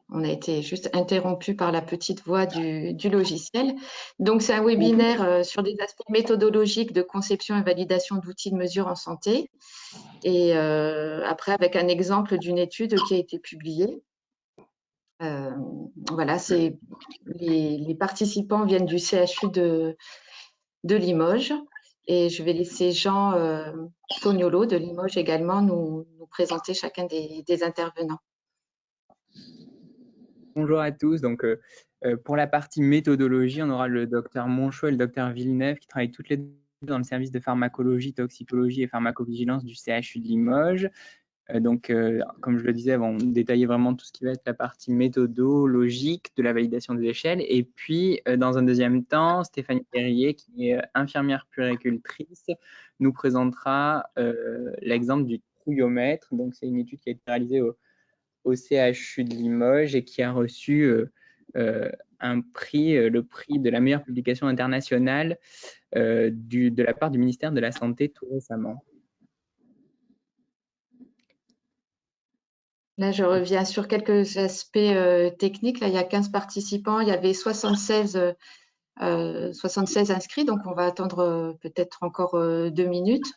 On a été juste interrompu par la petite voix du logiciel. Donc, c'est un webinaire sur des aspects méthodologiques de conception et validation d'outils de mesure en santé. Et après, avec un exemple d'une étude qui a été publiée. Voilà, les participants viennent du CHU de Limoges. Et je vais laisser Jean Tognolo de Limoges également nous présenter chacun des intervenants. Bonjour à tous. Donc, pour la partie méthodologie, on aura le docteur Monchot et le docteur Villeneuve qui travaillent toutes les deux dans le service de pharmacologie, toxicologie et pharmacovigilance du CHU de Limoges. Donc, comme je le disais, on détailler vraiment tout ce qui va être la partie méthodologique de la validation des échelles. Et puis, dans un deuxième temps, Stéphanie Perrier, qui est infirmière puéricultrice, nous présentera l'exemple du trouillomètre. Donc, c'est une étude qui a été réalisée au CHU de Limoges et qui a reçu un prix, le prix de la meilleure publication internationale de la part du ministère de la Santé tout récemment. Là, je reviens sur quelques aspects techniques. Là, il y a 15 participants, il y avait 76 inscrits, donc on va attendre peut-être encore 2 minutes.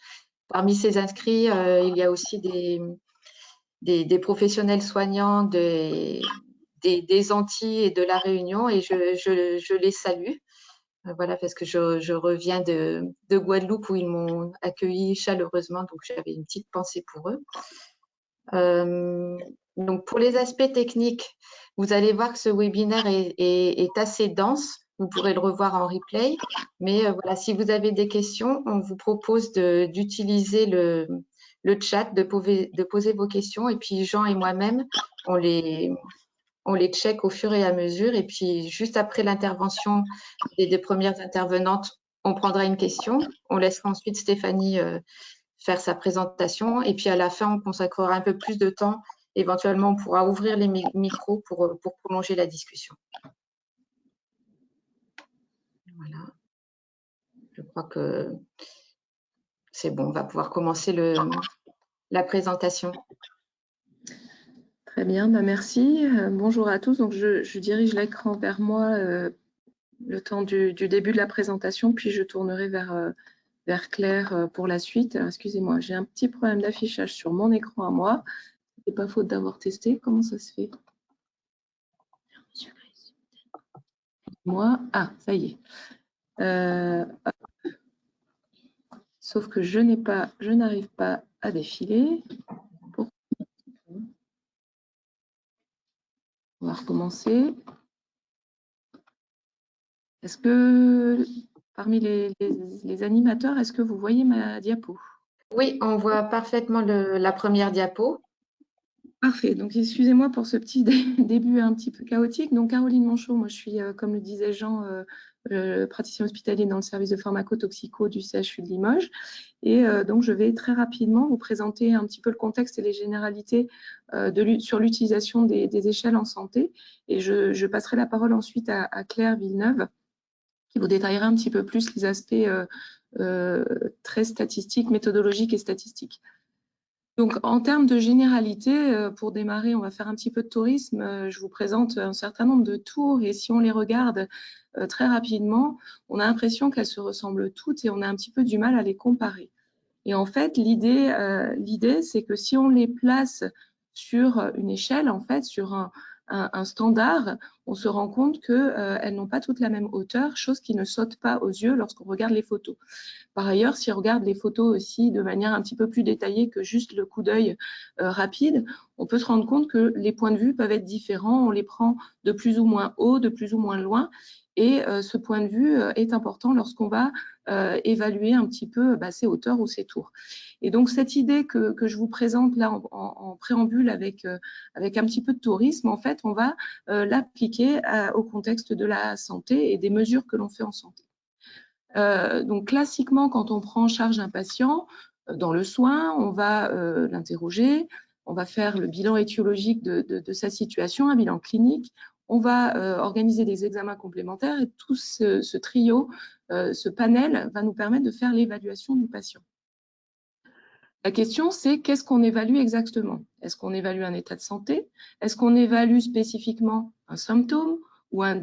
Parmi ces inscrits, il y a aussi des professionnels soignants des Antilles et de la Réunion, et je les salue. Voilà, parce que je reviens de Guadeloupe où ils m'ont accueilli chaleureusement, donc j'avais une petite pensée pour eux. Donc, pour les aspects techniques, vous allez voir que ce webinaire est assez dense. Vous pourrez le revoir en replay. Mais voilà, si vous avez des questions, on vous propose d'utiliser le chat, de poser vos questions. Et puis, Jean et moi-même, on les check au fur et à mesure. Et puis, juste après l'intervention des 2 premières intervenantes, on prendra une question. On laissera ensuite Stéphanie faire sa présentation. Et puis, à la fin, on consacrera un peu plus de temps. Éventuellement, on pourra ouvrir les micros pour prolonger la discussion. Voilà. Je crois que c'est bon. On va pouvoir commencer la présentation. Très bien, merci. Bonjour à tous. Donc, je dirige l'écran vers moi le temps du début de la présentation, puis je tournerai vers Claire pour la suite. Excusez-moi, j'ai un petit problème d'affichage sur mon écran à moi. C'est pas faute d'avoir testé. Comment ça se fait? Moi, ça y est. Sauf que je n'arrive pas à défiler. On va recommencer. Est-ce que parmi les animateurs, est-ce que vous voyez ma diapo? Oui, on voit parfaitement la première diapo. Parfait. Donc, excusez-moi pour ce petit début un petit peu chaotique. Donc, Caroline Monchot, moi, je suis, comme le disait Jean, praticien hospitalier dans le service de pharmacotoxico du CHU de Limoges. Et donc, je vais très rapidement vous présenter un petit peu le contexte et les généralités sur l'utilisation des échelles en santé. Et je passerai la parole ensuite à Claire Villeneuve, qui vous détaillera un petit peu plus les aspects très statistiques, méthodologiques et statistiques. Donc, en termes de généralité, pour démarrer, on va faire un petit peu de tourisme. Je vous présente un certain nombre de tours et si on les regarde très rapidement, on a l'impression qu'elles se ressemblent toutes et on a un petit peu du mal à les comparer. Et en fait, l'idée, c'est que si on les place sur une échelle, en fait, sur un standard, on se rend compte qu'elles n'ont pas toutes la même hauteur, chose qui ne saute pas aux yeux lorsqu'on regarde les photos. Par ailleurs, si on regarde les photos aussi de manière un petit peu plus détaillée que juste le coup d'œil rapide, on peut se rendre compte que les points de vue peuvent être différents, on les prend de plus ou moins haut, de plus ou moins loin, et ce point de vue est important lorsqu'on va évaluer un petit peu ces hauteurs ou ces tours. Et donc, cette idée que je vous présente là en préambule avec un petit peu de tourisme, en fait, on va l'appliquer au contexte de la santé et des mesures que l'on fait en santé. Donc, classiquement, quand on prend en charge un patient dans le soin, on va l'interroger, on va faire le bilan étiologique de sa situation, un bilan clinique, on va organiser des examens complémentaires et tout ce trio, ce panel va nous permettre de faire l'évaluation du patient. La question, c'est qu'est-ce qu'on évalue exactement? Est-ce qu'on évalue un état de santé? Est-ce qu'on évalue spécifiquement un symptôme ou un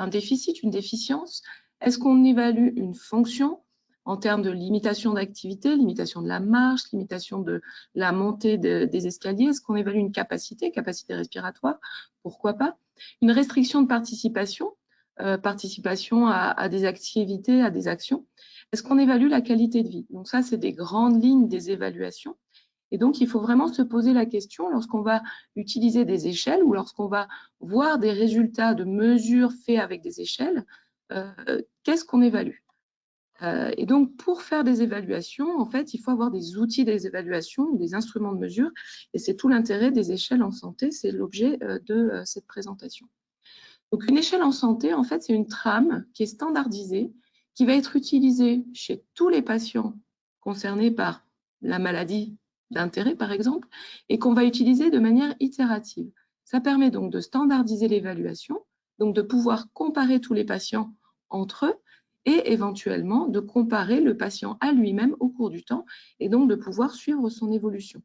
déficit, une déficience? Est-ce qu'on évalue une fonction en termes de limitation d'activité, limitation de la marche, limitation de la montée des escaliers? Est-ce qu'on évalue une capacité respiratoire? Pourquoi pas? Une restriction de participation, participation à des activités, à des actions. Est-ce qu'on évalue la qualité de vie? Donc ça, c'est des grandes lignes des évaluations. Et donc, il faut vraiment se poser la question lorsqu'on va utiliser des échelles ou lorsqu'on va voir des résultats de mesures faits avec des échelles, qu'est-ce qu'on évalue? Et donc, pour faire des évaluations, en fait, il faut avoir des outils des évaluations, des instruments de mesure. Et c'est tout l'intérêt des échelles en santé, c'est l'objet de cette présentation. Donc, une échelle en santé, en fait, c'est une trame qui est standardisée, qui va être utilisée chez tous les patients concernés par la maladie d'intérêt, par exemple, et qu'on va utiliser de manière itérative. Ça permet donc de standardiser l'évaluation, donc de pouvoir comparer tous les patients entre eux et éventuellement de comparer le patient à lui-même au cours du temps et donc de pouvoir suivre son évolution.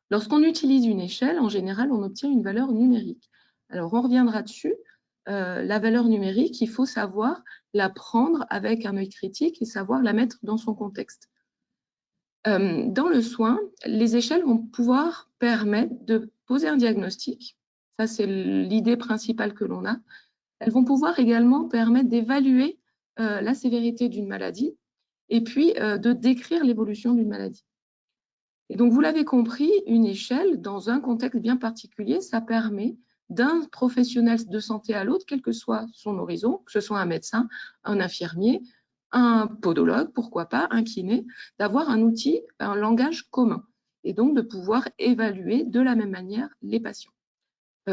Lorsqu'on utilise une échelle, en général, on obtient une valeur numérique. Alors, on reviendra dessus. La valeur numérique, il faut savoir la prendre avec un œil critique et savoir la mettre dans son contexte. Dans le soin, les échelles vont pouvoir permettre de poser un diagnostic. Ça, c'est l'idée principale que l'on a. Elles vont pouvoir également permettre d'évaluer la sévérité d'une maladie et puis de décrire l'évolution d'une maladie. Et donc, vous l'avez compris, une échelle, dans un contexte bien particulier, ça permet d'un professionnel de santé à l'autre, quel que soit son horizon, que ce soit un médecin, un infirmier, un podologue, pourquoi pas, un kiné, d'avoir un outil, un langage commun, et donc de pouvoir évaluer de la même manière les patients.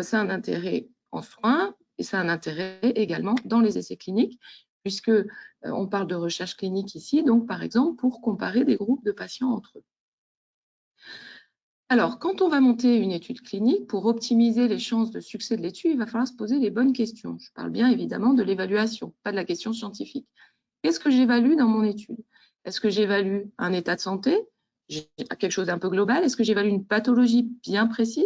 Ça a un intérêt en soins et ça a un intérêt également dans les essais cliniques, puisque on parle de recherche clinique ici, donc par exemple pour comparer des groupes de patients entre eux. Alors, quand on va monter une étude clinique, pour optimiser les chances de succès de l'étude, il va falloir se poser les bonnes questions. Je parle bien évidemment de l'évaluation, pas de la question scientifique. Qu'est-ce que j'évalue dans mon étude? Est-ce que j'évalue un état de santé, quelque chose d'un peu global? Est-ce que j'évalue une pathologie bien précise?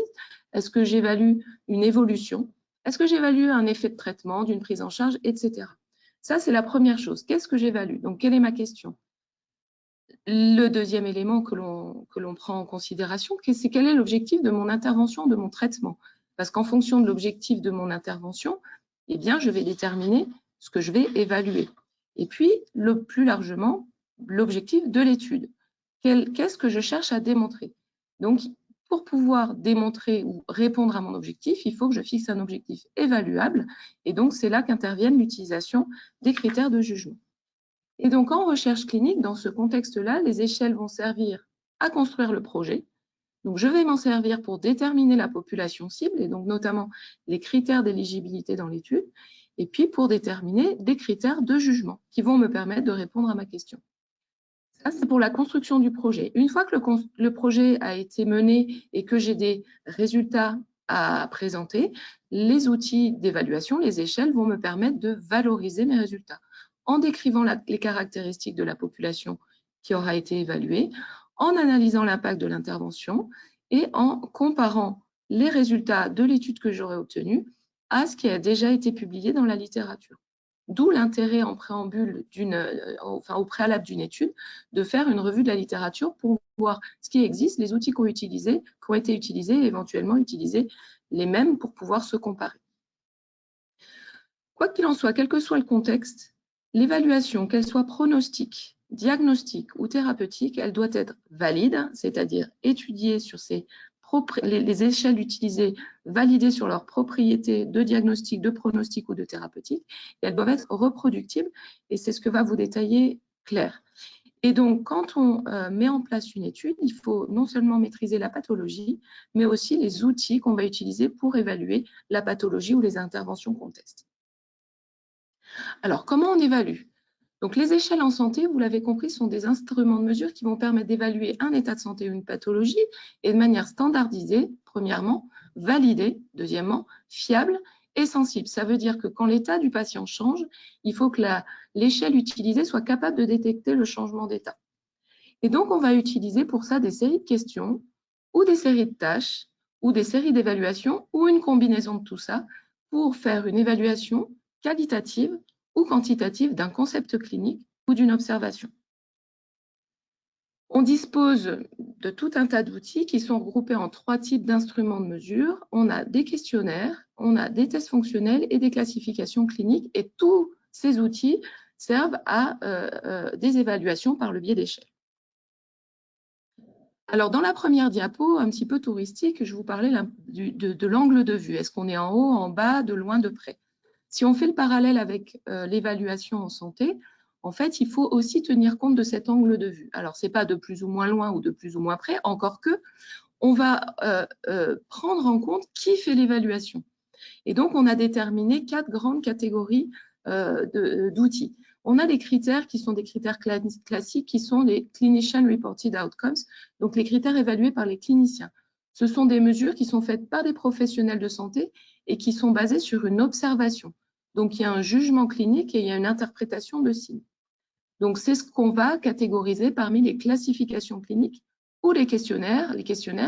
Est-ce que j'évalue une évolution? Est-ce que j'évalue un effet de traitement, d'une prise en charge, etc. Ça, c'est la première chose. Qu'est-ce que j'évalue? Donc, quelle est ma question? Le deuxième élément que l'on prend en considération, c'est quel est l'objectif de mon intervention, de mon traitement. Parce qu'en fonction de l'objectif de mon intervention, eh bien, je vais déterminer ce que je vais évaluer. Et puis, plus largement, l'objectif de l'étude. Qu'est-ce que je cherche à démontrer? Donc, pour pouvoir démontrer ou répondre à mon objectif, il faut que je fixe un objectif évaluable. Et donc, c'est là qu'intervienne l'utilisation des critères de jugement. Et donc, en recherche clinique, dans ce contexte-là, les échelles vont servir à construire le projet. Donc, je vais m'en servir pour déterminer la population cible, et donc notamment les critères d'éligibilité dans l'étude, et puis pour déterminer des critères de jugement qui vont me permettre de répondre à ma question. Ça, c'est pour la construction du projet. Une fois que le projet a été mené et que j'ai des résultats à présenter, les outils d'évaluation, les échelles, vont me permettre de valoriser mes résultats en décrivant les caractéristiques de la population qui aura été évaluée, en analysant l'impact de l'intervention et en comparant les résultats de l'étude que j'aurai obtenue à ce qui a déjà été publié dans la littérature. D'où l'intérêt en préambule au préalable d'une étude de faire une revue de la littérature pour voir ce qui existe, les outils qui ont été utilisés et éventuellement utiliser les mêmes pour pouvoir se comparer. Quoi qu'il en soit, quel que soit le contexte, l'évaluation, qu'elle soit pronostique, diagnostique ou thérapeutique, elle doit être valide, c'est-à-dire étudiée sur les échelles utilisées, validées sur leurs propriétés de diagnostic, de pronostic ou de thérapeutique, et elles doivent être reproductibles, et c'est ce que va vous détailler Claire. Et donc, quand on met en place une étude, il faut non seulement maîtriser la pathologie, mais aussi les outils qu'on va utiliser pour évaluer la pathologie ou les interventions qu'on teste. Alors, comment on évalue? Donc, les échelles en santé, vous l'avez compris, sont des instruments de mesure qui vont permettre d'évaluer un état de santé ou une pathologie et de manière standardisée, premièrement, validée, deuxièmement, fiable et sensible. Ça veut dire que quand l'état du patient change, il faut que l'échelle utilisée soit capable de détecter le changement d'état. Et donc, on va utiliser pour ça des séries de questions ou des séries de tâches ou des séries d'évaluations ou une combinaison de tout ça pour faire une évaluation qualitative ou quantitative d'un concept clinique ou d'une observation. On dispose de tout un tas d'outils qui sont regroupés en 3 types d'instruments de mesure. On a des questionnaires, on a des tests fonctionnels et des classifications cliniques. Et tous ces outils servent à des évaluations par le biais d'échelles. Alors, dans la première diapo, un petit peu touristique, je vous parlais de l'angle de vue. Est-ce qu'on est en haut, en bas, de loin, de près? Si on fait le parallèle avec l'évaluation en santé, en fait, il faut aussi tenir compte de cet angle de vue. Alors, ce n'est pas de plus ou moins loin ou de plus ou moins près, encore que on va prendre en compte qui fait l'évaluation. Et donc, on a déterminé 4 grandes catégories d'outils. On a des critères qui sont des critères classiques, qui sont les Clinician Reported Outcomes, donc les critères évalués par les cliniciens. Ce sont des mesures qui sont faites par des professionnels de santé et qui sont basées sur une observation. Donc, il y a un jugement clinique et il y a une interprétation de signes. Donc, c'est ce qu'on va catégoriser parmi les classifications cliniques ou les questionnaires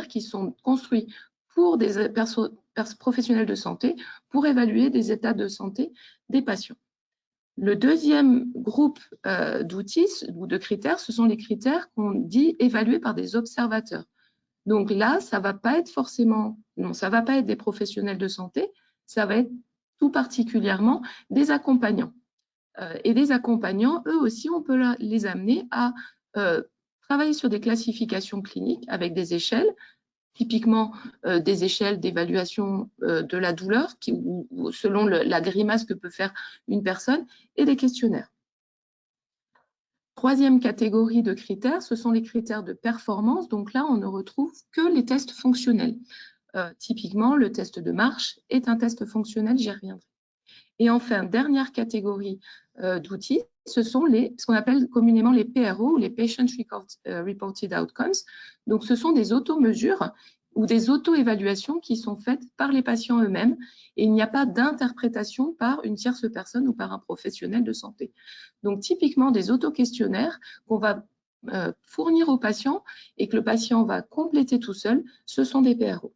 qui sont construits pour des professionnels de santé pour évaluer des états de santé des patients. Le deuxième groupe d'outils ou de critères, ce sont les critères qu'on dit évalués par des observateurs. Donc là, ça va pas être forcément, non, ça va pas être des professionnels de santé, ça va être tout particulièrement des accompagnants. Et des accompagnants, eux aussi, on peut les amener à travailler sur des classifications cliniques avec des échelles, typiquement des échelles d'évaluation de la douleur, ou selon la grimace que peut faire une personne, et des questionnaires. Troisième catégorie de critères, ce sont les critères de performance. Donc là, on ne retrouve que les tests fonctionnels. Typiquement, le test de marche est un test fonctionnel, j'y reviendrai. Et enfin, dernière catégorie d'outils, ce sont ce qu'on appelle communément les PRO ou les Patient Reported Outcomes. Donc, ce sont des auto-mesures ou des auto-évaluations qui sont faites par les patients eux-mêmes et il n'y a pas d'interprétation par une tierce personne ou par un professionnel de santé. Donc, typiquement, des auto-questionnaires qu'on va fournir au patient et que le patient va compléter tout seul, ce sont des PRO.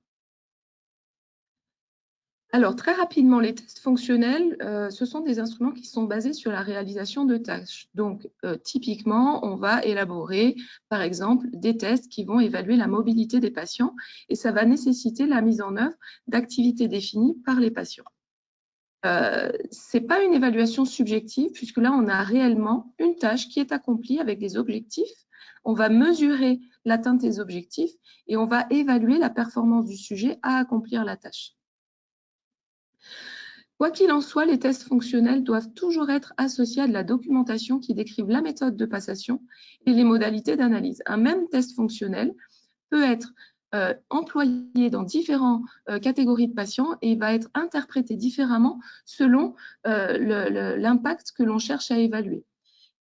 Alors, très rapidement, les tests fonctionnels, ce sont des instruments qui sont basés sur la réalisation de tâches. Donc, typiquement, on va élaborer, par exemple, des tests qui vont évaluer la mobilité des patients et ça va nécessiter la mise en œuvre d'activités définies par les patients. Ce n'est pas une évaluation subjective puisque là, on a réellement une tâche qui est accomplie avec des objectifs. On va mesurer l'atteinte des objectifs et on va évaluer la performance du sujet à accomplir la tâche. Quoi qu'il en soit, les tests fonctionnels doivent toujours être associés à de la documentation qui décrive la méthode de passation et les modalités d'analyse. Un même test fonctionnel peut être employé dans différentes catégories de patients et va être interprété différemment selon l'impact que l'on cherche à évaluer.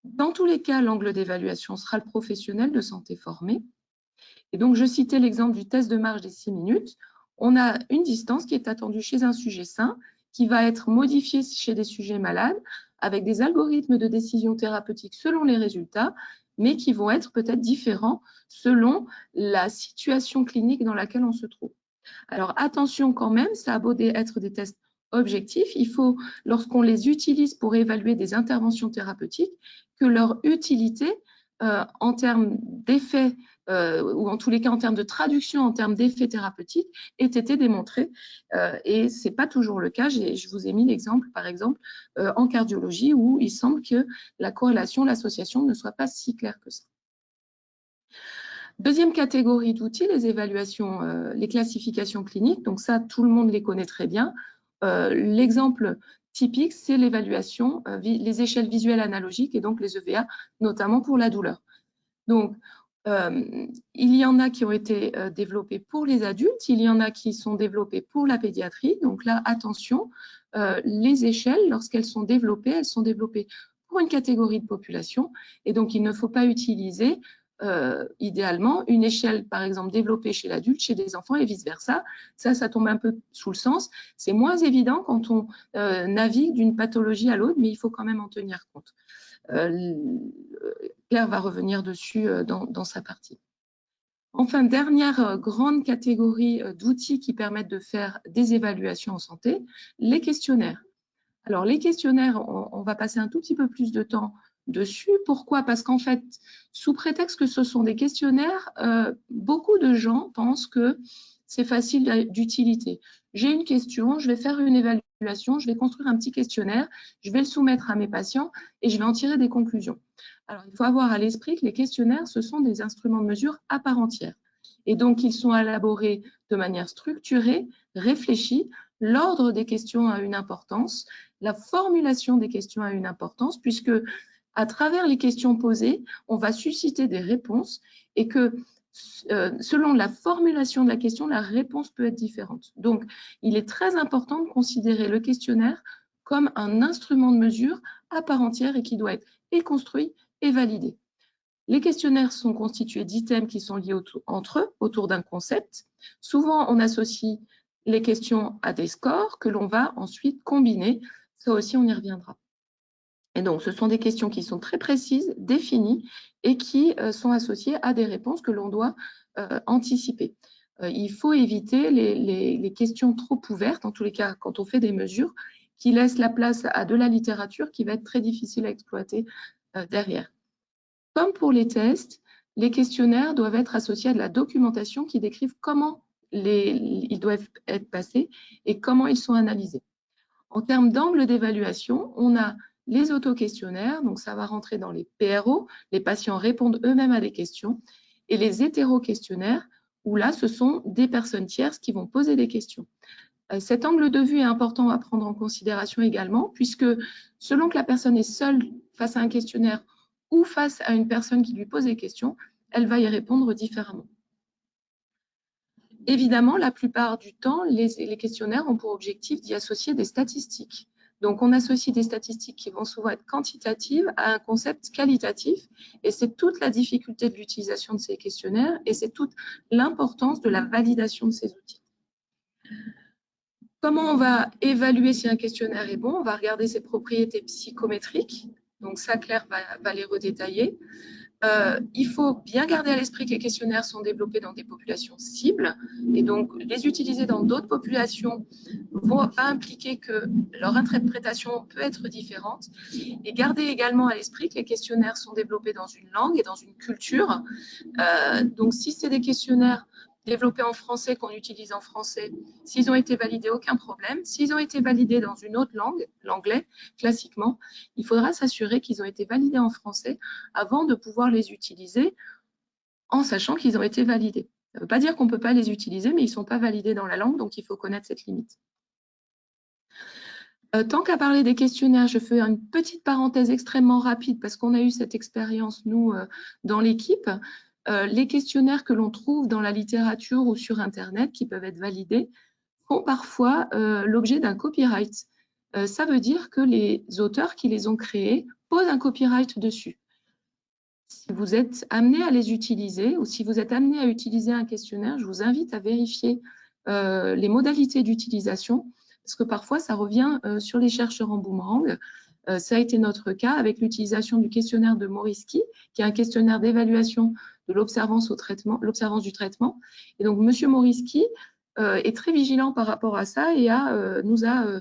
Dans tous les cas, l'angle d'évaluation sera le professionnel de santé formé. Et donc, je citais l'exemple du test de marche des 6 minutes. On a une distance qui est attendue chez un sujet sain, qui va être modifiée chez des sujets malades, avec des algorithmes de décision thérapeutique selon les résultats, mais qui vont être peut-être différents selon la situation clinique dans laquelle on se trouve. Alors, attention quand même, ça a beau être des tests objectifs, il faut, lorsqu'on les utilise pour évaluer des interventions thérapeutiques, que leur utilité en termes d'effets ou en tous les cas en termes de traduction, en termes d'effets thérapeutiques, ait été démontrée. Et ce n'est pas toujours le cas. Je vous ai mis l'exemple, par exemple, en cardiologie, où il semble que la corrélation, l'association ne soit pas si claire que ça. Deuxième catégorie d'outils, les évaluations, les classifications cliniques. Donc ça, tout le monde les connaît très bien. L'exemple typique, c'est l'évaluation, les échelles visuelles analogiques et donc les EVA, notamment pour la douleur. Donc, il y en a qui ont été développés pour les adultes, il y en a qui sont développés pour la pédiatrie. Donc là, attention, les échelles, lorsqu'elles sont développées, elles sont développées pour une catégorie de population. Et donc, il ne faut pas utiliser idéalement une échelle, par exemple, développée chez l'adulte, chez des enfants et vice-versa. Ça tombe un peu sous le sens. C'est moins évident quand on navigue d'une pathologie à l'autre, mais il faut quand même en tenir compte. Claire va revenir dessus dans sa partie. Enfin, dernière grande catégorie d'outils qui permettent de faire des évaluations en santé, les questionnaires. Alors, les questionnaires, on va passer un tout petit peu plus de temps dessus. Pourquoi? Parce qu'en fait, sous prétexte que ce sont des questionnaires, beaucoup de gens pensent que c'est facile d'utilité. J'ai une question, je vais faire une évaluation, je vais construire un petit questionnaire, je vais le soumettre à mes patients et je vais en tirer des conclusions. Alors, il faut avoir à l'esprit que les questionnaires, ce sont des instruments de mesure à part entière. Et donc, ils sont élaborés de manière structurée, réfléchie. L'ordre des questions a une importance, la formulation des questions a une importance, puisque à travers les questions posées, on va susciter des réponses et que selon la formulation de la question, la réponse peut être différente. Donc, il est très important de considérer le questionnaire comme un instrument de mesure à part entière et qui doit être et construit et validé. Les questionnaires sont constitués d'items qui sont liés entre eux, autour d'un concept. Souvent, on associe les questions à des scores que l'on va ensuite combiner. Ça aussi, on y reviendra. Et donc, ce sont des questions qui sont très précises, définies et qui sont associées à des réponses que l'on doit anticiper. Il faut éviter les questions trop ouvertes, en tous les cas quand on fait des mesures, qui laissent la place à de la littérature qui va être très difficile à exploiter derrière. Comme pour les tests, les questionnaires doivent être associés à de la documentation qui décrivent comment ils doivent être passés et comment ils sont analysés. En termes d'angle d'évaluation, on a les auto-questionnaires, donc ça va rentrer dans les PRO, les patients répondent eux-mêmes à des questions, et les hétéro-questionnaires, où là, ce sont des personnes tierces qui vont poser des questions. Cet angle de vue est important à prendre en considération également, puisque selon que la personne est seule face à un questionnaire ou face à une personne qui lui pose des questions, elle va y répondre différemment. Évidemment, la plupart du temps, les questionnaires ont pour objectif d'y associer des statistiques. Donc, on associe des statistiques qui vont souvent être quantitatives à un concept qualitatif, et c'est toute la difficulté de l'utilisation de ces questionnaires, et c'est toute l'importance de la validation de ces outils. Comment on va évaluer si un questionnaire est bon? On va regarder ses propriétés psychométriques. Donc ça, Claire va les redétailler. Il faut bien garder à l'esprit que les questionnaires sont développés dans des populations cibles et donc les utiliser dans d'autres populations va impliquer que leur interprétation peut être différente. Et garder également à l'esprit que les questionnaires sont développés dans une langue et dans une culture. Donc si c'est des questionnaires développés en français, qu'on utilise en français, s'ils ont été validés, aucun problème. S'ils ont été validés dans une autre langue, l'anglais, classiquement, il faudra s'assurer qu'ils ont été validés en français avant de pouvoir les utiliser en sachant qu'ils ont été validés. Ça ne veut pas dire qu'on ne peut pas les utiliser, mais ils ne sont pas validés dans la langue, donc il faut connaître cette limite. Tant qu'à parler des questionnaires, je fais une petite parenthèse extrêmement rapide parce qu'on a eu cette expérience, nous, dans l'équipe. Les questionnaires que l'on trouve dans la littérature ou sur Internet qui peuvent être validés font parfois l'objet d'un copyright. Ça veut dire que les auteurs qui les ont créés posent un copyright dessus. Si vous êtes amené à les utiliser ou si vous êtes amené à utiliser un questionnaire, je vous invite à vérifier les modalités d'utilisation parce que parfois ça revient sur les chercheurs en boomerang. Ça a été notre cas avec l'utilisation du questionnaire de Morisky, qui est un questionnaire d'évaluation de l'observance du traitement. Et donc, M. Morisky est très vigilant par rapport à ça et nous a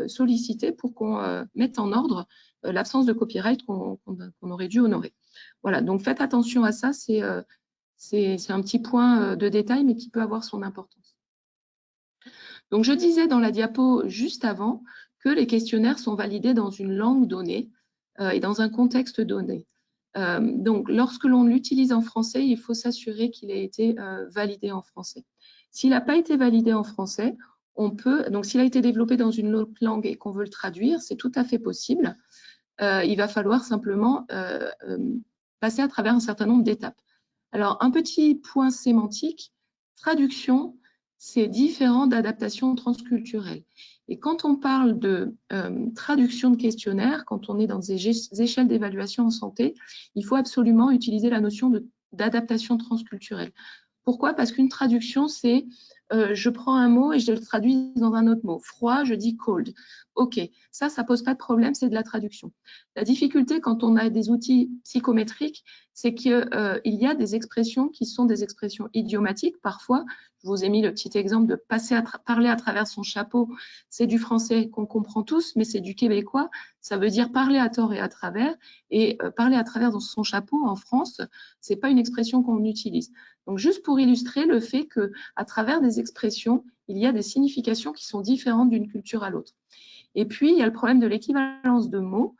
sollicité pour qu'on mette en ordre l'absence de copyright qu'on aurait dû honorer. Voilà, donc faites attention à ça, c'est un petit point de détail, mais qui peut avoir son importance. Donc, je disais dans la diapo juste avant que les questionnaires sont validés dans une langue donnée et dans un contexte donné. Donc, lorsque l'on l'utilise en français, il faut s'assurer qu'il a été validé en français. S'il n'a pas été validé en français, on peut, donc s'il a été développé dans une autre langue et qu'on veut le traduire, c'est tout à fait possible. Il va falloir simplement passer à travers un certain nombre d'étapes. Alors, un petit point sémantique, traduction, c'est différent d'adaptation transculturelle. Et quand on parle de traduction de questionnaire, quand on est dans des échelles d'évaluation en santé, il faut absolument utiliser la notion d'adaptation transculturelle. Pourquoi? Parce qu'une traduction, c'est je prends un mot et je le traduis dans un autre mot. Froid, je dis cold. OK, ça pose pas de problème, c'est de la traduction. La difficulté quand on a des outils psychométriques, c'est qu'il y a des expressions qui sont des expressions idiomatiques. Parfois, je vous ai mis le petit exemple de parler à travers son chapeau. C'est du français qu'on comprend tous, mais c'est du québécois. Ça veut dire parler à tort et à travers. Et parler à travers dans son chapeau en France, c'est pas une expression qu'on utilise. Donc, juste pour illustrer le fait que, à travers des expressions, il y a des significations qui sont différentes d'une culture à l'autre. Et puis, il y a le problème de l'équivalence de mots.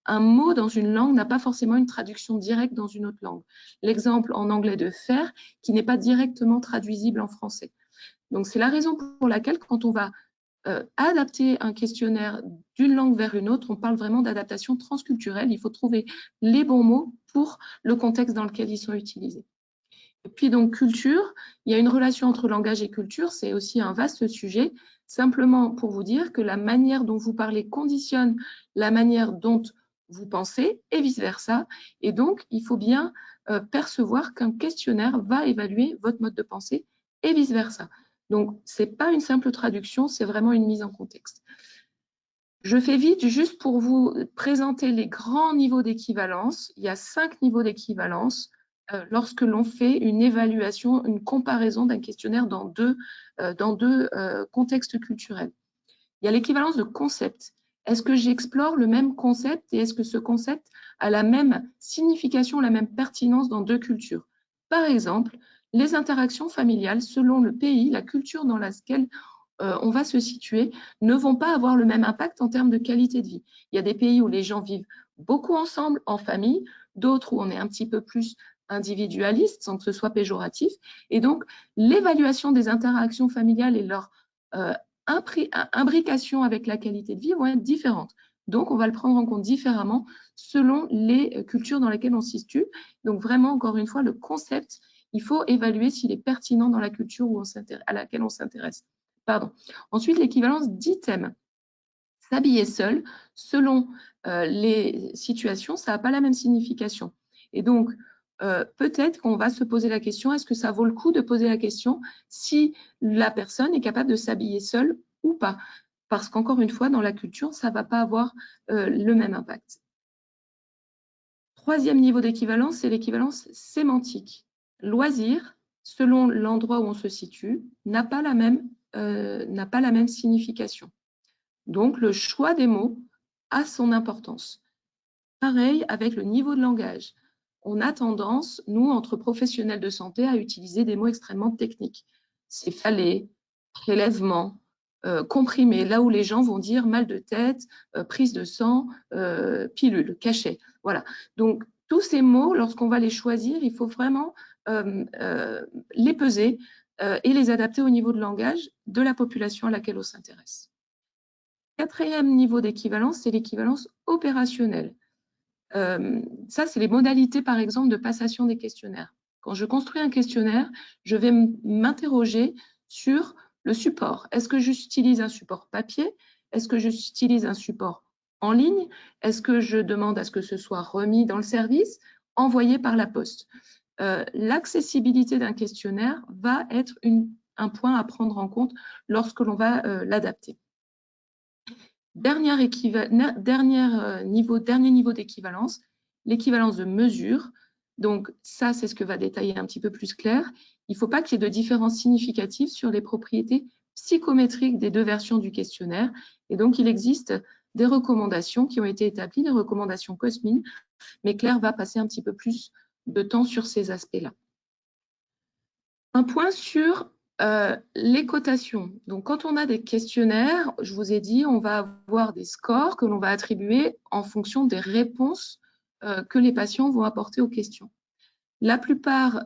Un mot dans une langue n'a pas forcément une traduction directe dans une autre langue. L'exemple en anglais de faire, qui n'est pas directement traduisible en français. Donc, c'est la raison pour laquelle, quand on va adapter un questionnaire d'une langue vers une autre, on parle vraiment d'adaptation transculturelle. Il faut trouver les bons mots pour le contexte dans lequel ils sont utilisés. Et puis donc culture, il y a une relation entre langage et culture, c'est aussi un vaste sujet. Simplement pour vous dire que la manière dont vous parlez conditionne la manière dont vous pensez et vice-versa. Et donc, il faut bien percevoir qu'un questionnaire va évaluer votre mode de pensée et vice-versa. Donc, ce n'est pas une simple traduction, c'est vraiment une mise en contexte. Je fais vite juste pour vous présenter les grands niveaux d'équivalence. Il y a 5 niveaux d'équivalence lorsque l'on fait une évaluation, une comparaison d'un questionnaire dans deux contextes culturels. Il y a l'équivalence de concept. Est-ce que j'explore le même concept et est-ce que ce concept a la même signification, la même pertinence dans deux cultures? Par exemple, les interactions familiales selon le pays, la culture dans laquelle on va se situer, ne vont pas avoir le même impact en termes de qualité de vie. Il y a des pays où les gens vivent beaucoup ensemble, en famille, d'autres où on est un petit peu plus individualiste, sans que ce soit péjoratif. Et donc, l'évaluation des interactions familiales et leur imbrication avec la qualité de vie vont être différentes. Donc, on va le prendre en compte différemment selon les cultures dans lesquelles on se situe. Donc, vraiment, encore une fois, le concept, il faut évaluer s'il est pertinent dans la culture à laquelle on s'intéresse. Pardon. Ensuite, l'équivalence d'item. S'habiller seul, selon les situations, ça n'a pas la même signification. Et donc, peut-être qu'on va se poser la question, est-ce que ça vaut le coup de poser la question si la personne est capable de s'habiller seule ou pas? Parce qu'encore une fois, dans la culture, ça ne va pas avoir le même impact. Troisième niveau d'équivalence, c'est l'équivalence sémantique. Loisir, selon l'endroit où on se situe, n'a pas la même signification. Donc, le choix des mots a son importance. Pareil avec le niveau de langage. On a tendance, nous, entre professionnels de santé, à utiliser des mots extrêmement techniques. Céphalée, prélèvement, comprimé, là où les gens vont dire mal de tête, prise de sang, pilule, cachet. Voilà. Donc, tous ces mots, lorsqu'on va les choisir, il faut vraiment les peser et les adapter au niveau de langage de la population à laquelle on s'intéresse. Quatrième niveau d'équivalence, c'est l'équivalence opérationnelle. Ça, c'est les modalités, par exemple, de passation des questionnaires. Quand je construis un questionnaire, je vais m'interroger sur le support. Est-ce que j'utilise un support papier? Est-ce que j'utilise un support en ligne? Est-ce que je demande à ce que ce soit remis dans le service, envoyé par la poste? L'accessibilité d'un questionnaire va être un point à prendre en compte lorsque l'on va l'adapter. Dernier niveau d'équivalence, l'équivalence de mesure. Donc, ça, c'est ce que va détailler un petit peu plus Claire. Il ne faut pas qu'il y ait de différences significatives sur les propriétés psychométriques des deux versions du questionnaire. Et donc, il existe des recommandations qui ont été établies, des recommandations COSMIN, mais Claire va passer un petit peu plus de temps sur ces aspects-là. Un point sur les cotations. Donc, quand on a des questionnaires, je vous ai dit, on va avoir des scores que l'on va attribuer en fonction des réponses que les patients vont apporter aux questions. La plupart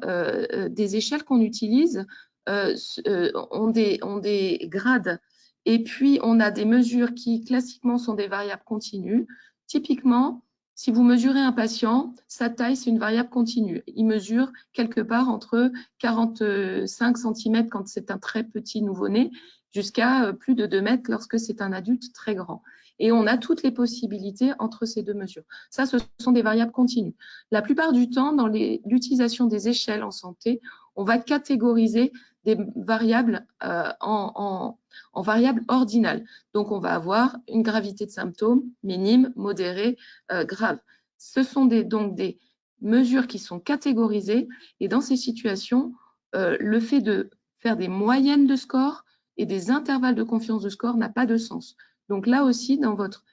des échelles qu'on utilise ont des grades et puis on a des mesures qui classiquement sont des variables continues. Typiquement, si vous mesurez un patient, sa taille, c'est une variable continue. Il mesure quelque part entre 45 cm quand c'est un très petit nouveau-né, jusqu'à plus de 2 mètres lorsque c'est un adulte très grand. Et on a toutes les possibilités entre ces deux mesures. Ça, ce sont des variables continues. La plupart du temps, dans l'utilisation des échelles en santé, on va catégoriser des variables en variables ordinales. Donc, on va avoir une gravité de symptômes minime, modérée, grave. Ce sont donc des mesures qui sont catégorisées et dans ces situations, le fait de faire des moyennes de score et des intervalles de confiance de score n'a pas de sens. Donc là aussi, dans votre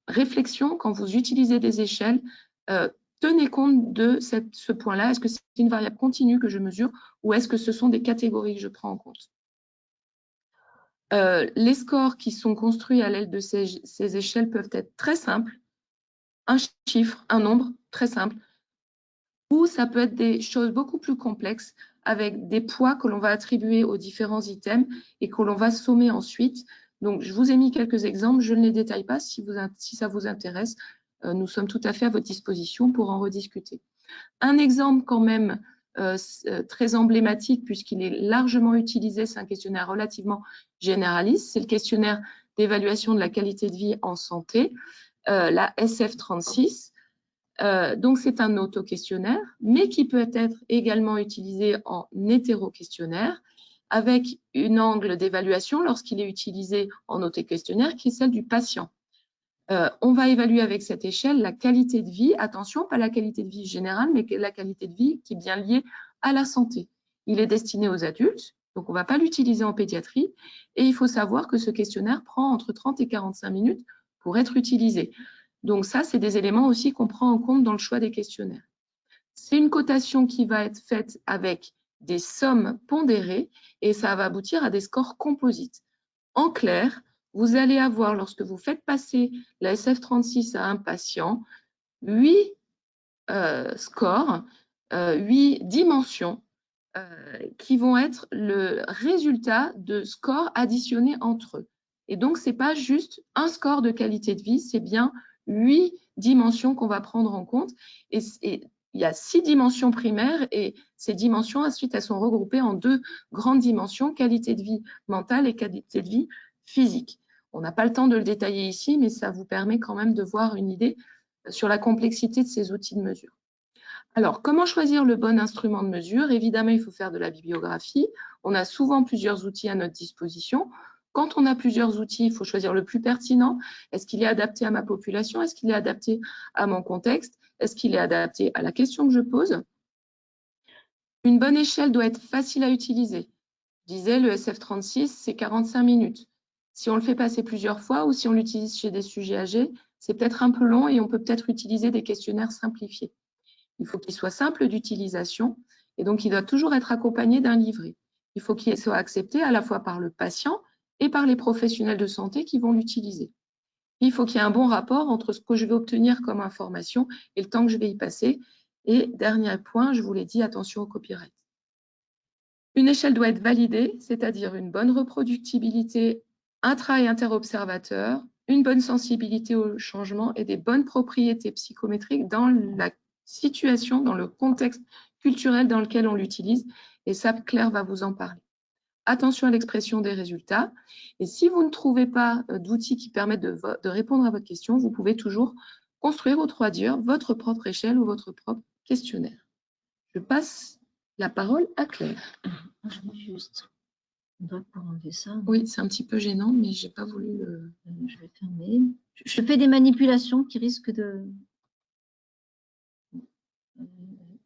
réflexion, quand vous utilisez des échelles, tenez compte de ce point-là. Est-ce que c'est une variable continue que je mesure ou est-ce que ce sont des catégories que je prends en compte? Les scores qui sont construits à l'aide de ces échelles peuvent être très simples, un chiffre, un nombre très simple, ou ça peut être des choses beaucoup plus complexes avec des poids que l'on va attribuer aux différents items et que l'on va sommer ensuite. Donc, je vous ai mis quelques exemples, je ne les détaille pas. Si ça vous intéresse, nous sommes tout à fait à votre disposition pour en rediscuter. Un exemple quand même très emblématique puisqu'il est largement utilisé, c'est un questionnaire relativement généraliste, c'est le questionnaire d'évaluation de la qualité de vie en santé, la SF36. Donc, c'est un auto-questionnaire, mais qui peut être également utilisé en hétéro-questionnaire avec un angle d'évaluation lorsqu'il est utilisé en auto-questionnaire qui est celle du patient. On va évaluer avec cette échelle la qualité de vie, attention, pas la qualité de vie générale, mais la qualité de vie qui est bien liée à la santé. Il est destiné aux adultes, donc on ne va pas l'utiliser en pédiatrie, et il faut savoir que ce questionnaire prend entre 30 et 45 minutes pour être utilisé. Donc ça, c'est des éléments aussi qu'on prend en compte dans le choix des questionnaires. C'est une cotation qui va être faite avec des sommes pondérées et ça va aboutir à des scores composites. En clair, vous allez avoir, lorsque vous faites passer la SF36 à un patient, 8 scores, 8 dimensions qui vont être le résultat de scores additionnés entre eux. Et donc, ce n'est pas juste un score de qualité de vie, c'est bien 8 dimensions qu'on va prendre en compte. Et il y a 6 dimensions primaires et ces dimensions, ensuite, elles sont regroupées en 2 grandes dimensions, qualité de vie mentale et qualité de vie physique. On n'a pas le temps de le détailler ici, mais ça vous permet quand même de voir une idée sur la complexité de ces outils de mesure. Alors, comment choisir le bon instrument de mesure? Évidemment, il faut faire de la bibliographie. On a souvent plusieurs outils à notre disposition. Quand on a plusieurs outils, il faut choisir le plus pertinent. Est-ce qu'il est adapté à ma population? Est-ce qu'il est adapté à mon contexte? Est-ce qu'il est adapté à la question que je pose? Une bonne échelle doit être facile à utiliser. Je disais, le SF36, c'est 45 minutes. Si on le fait passer plusieurs fois ou si on l'utilise chez des sujets âgés, c'est peut-être un peu long et on peut peut-être utiliser des questionnaires simplifiés. Il faut qu'il soit simple d'utilisation et donc il doit toujours être accompagné d'un livret. Il faut qu'il soit accepté à la fois par le patient et par les professionnels de santé qui vont l'utiliser. Il faut qu'il y ait un bon rapport entre ce que je vais obtenir comme information et le temps que je vais y passer. Et dernier point, je vous l'ai dit, attention au copyright. Une échelle doit être validée, c'est-à-dire une bonne reproductibilité intra- et interobservateur, une bonne sensibilité au changement et des bonnes propriétés psychométriques dans la situation, dans le contexte culturel dans lequel on l'utilise. Et ça, Claire va vous en parler. Attention à l'expression des résultats. Et si vous ne trouvez pas d'outils qui permettent de répondre à votre question, vous pouvez toujours construire ou traduire votre propre échelle ou votre propre questionnaire. Je passe la parole à Claire. Je vais juste. On doit pouvoir enlever ça. Oui, c'est un petit peu gênant, mais je n'ai pas voulu le. Je vais fermer. Je fais des manipulations qui risquent de.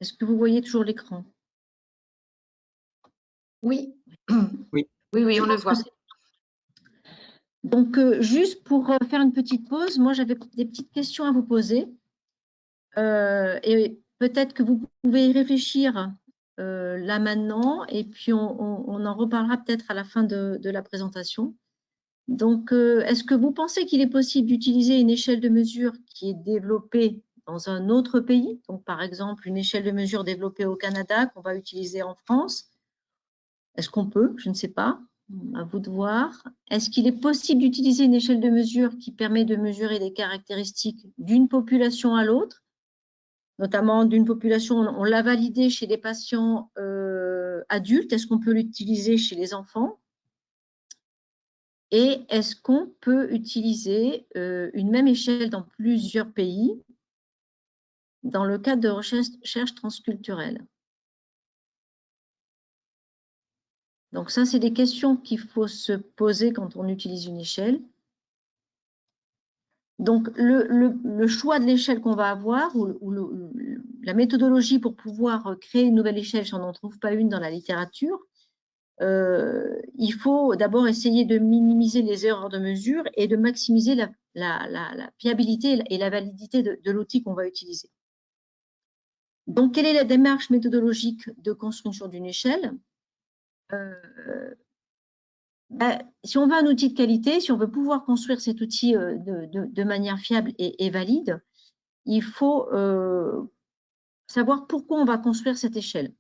Est-ce que vous voyez toujours l'écran? Oui. Oui. Oui, on le voit. Donc, juste pour faire une petite pause, moi, j'avais des petites questions à vous poser. Et peut-être que vous pouvez y réfléchir là maintenant, et puis on en reparlera peut-être à la fin de la présentation. Donc, est-ce que vous pensez qu'il est possible d'utiliser une échelle de mesure qui est développée dans un autre pays? Donc, par exemple, une échelle de mesure développée au Canada qu'on va utiliser en France. Est-ce qu'on peut? Je ne sais pas. À vous de voir. Est-ce qu'il est possible d'utiliser une échelle de mesure qui permet de mesurer les caractéristiques d'une population à l'autre, notamment d'une population, on l'a validé chez les patients adultes, est-ce qu'on peut l'utiliser chez les enfants? Et est-ce qu'on peut utiliser une même échelle dans plusieurs pays dans le cadre de recherche transculturelle? Donc ça, c'est des questions qu'il faut se poser quand on utilise une échelle. Donc le choix de l'échelle qu'on va avoir ou la méthodologie pour pouvoir créer une nouvelle échelle, si on n'en trouve pas une dans la littérature, il faut d'abord essayer de minimiser les erreurs de mesure et de maximiser la fiabilité et la validité de l'outil qu'on va utiliser. Donc, quelle est la démarche méthodologique de construction d'une échelle? Si on veut un outil de qualité, si on veut pouvoir construire cet outil de manière fiable et valide, il faut savoir pourquoi on va construire cette échelle.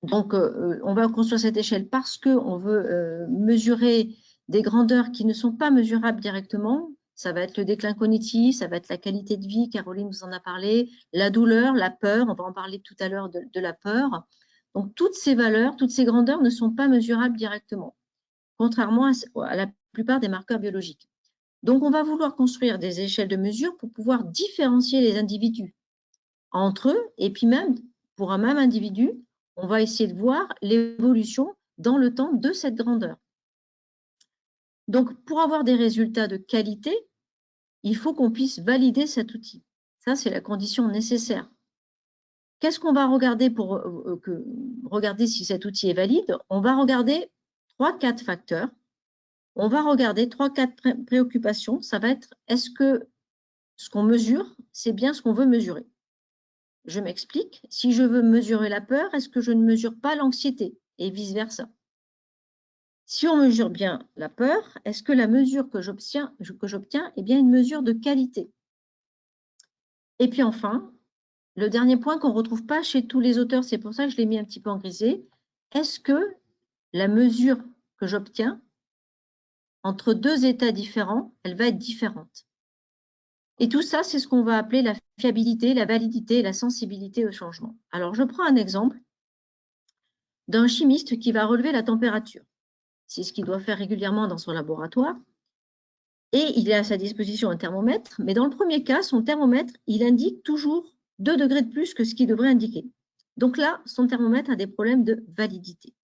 Donc, on va construire cette échelle parce qu'on veut mesurer des grandeurs qui ne sont pas mesurables directement. Ça va être le déclin cognitif, ça va être la qualité de vie, Caroline vous en a parlé, la douleur, la peur, on va en parler tout à l'heure de la peur. Donc, toutes ces valeurs, toutes ces grandeurs ne sont pas mesurables directement, contrairement à la plupart des marqueurs biologiques. Donc, on va vouloir construire des échelles de mesure pour pouvoir différencier les individus entre eux, et puis même, pour un même individu, on va essayer de voir l'évolution dans le temps de cette grandeur. Donc, pour avoir des résultats de qualité, il faut qu'on puisse valider cet outil. Ça, c'est la condition nécessaire. Qu'est-ce qu'on va regarder pour regarder si cet outil est valide? On va regarder 3-4 facteurs. On va regarder 3-4 préoccupations. Ça va être, est-ce que ce qu'on mesure, c'est bien ce qu'on veut mesurer? Je m'explique. Si je veux mesurer la peur, est-ce que je ne mesure pas l'anxiété? Et vice-versa. Si on mesure bien la peur, est-ce que la mesure que j'obtiens est bien une mesure de qualité? Et puis enfin, le dernier point qu'on ne retrouve pas chez tous les auteurs, c'est pour ça que je l'ai mis un petit peu en grisé, est-ce que la mesure que j'obtiens entre deux états différents, elle va être différente? Et tout ça, c'est ce qu'on va appeler la fiabilité, la validité et la sensibilité au changement. Alors, je prends un exemple d'un chimiste qui va relever la température. C'est ce qu'il doit faire régulièrement dans son laboratoire. Et il a à sa disposition un thermomètre, mais dans le premier cas, son thermomètre, il indique toujours 2 degrés de plus que ce qu'il devrait indiquer. Donc là, son thermomètre a des problèmes de validité.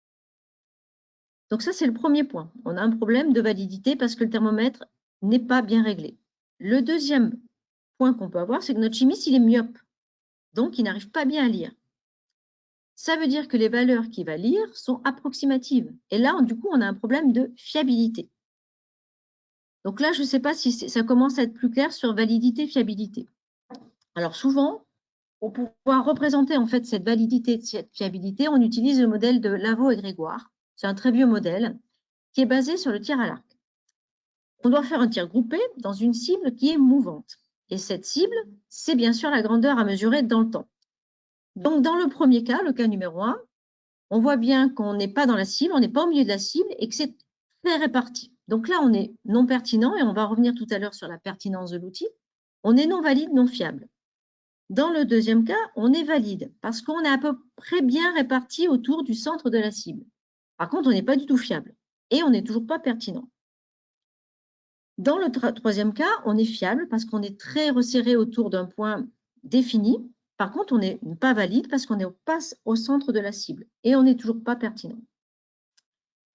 Donc ça, c'est le premier point. On a un problème de validité parce que le thermomètre n'est pas bien réglé. Le deuxième point qu'on peut avoir, c'est que notre chimiste, il est myope. Donc, il n'arrive pas bien à lire. Ça veut dire que les valeurs qu'il va lire sont approximatives. Et là, du coup, on a un problème de fiabilité. Donc là, je ne sais pas si ça commence à être plus clair sur validité, fiabilité. Alors souvent, pour pouvoir représenter en fait cette validité, cette fiabilité, on utilise le modèle de Lavaux et Grégoire. C'est un très vieux modèle qui est basé sur le tir à l'arc. On doit faire un tir groupé dans une cible qui est mouvante. Et cette cible, c'est bien sûr la grandeur à mesurer dans le temps. Donc dans le premier cas, le cas numéro 1, on voit bien qu'on n'est pas dans la cible, on n'est pas au milieu de la cible et que c'est très réparti. Donc là, on est non pertinent et on va revenir tout à l'heure sur la pertinence de l'outil. On est non valide, non fiable. Dans le deuxième cas, on est valide parce qu'on est à peu près bien réparti autour du centre de la cible. Par contre, on n'est pas du tout fiable et on n'est toujours pas pertinent. Dans le troisième cas, on est fiable parce qu'on est très resserré autour d'un point défini. Par contre, on n'est pas valide parce qu'on passe au centre de la cible et on n'est toujours pas pertinent.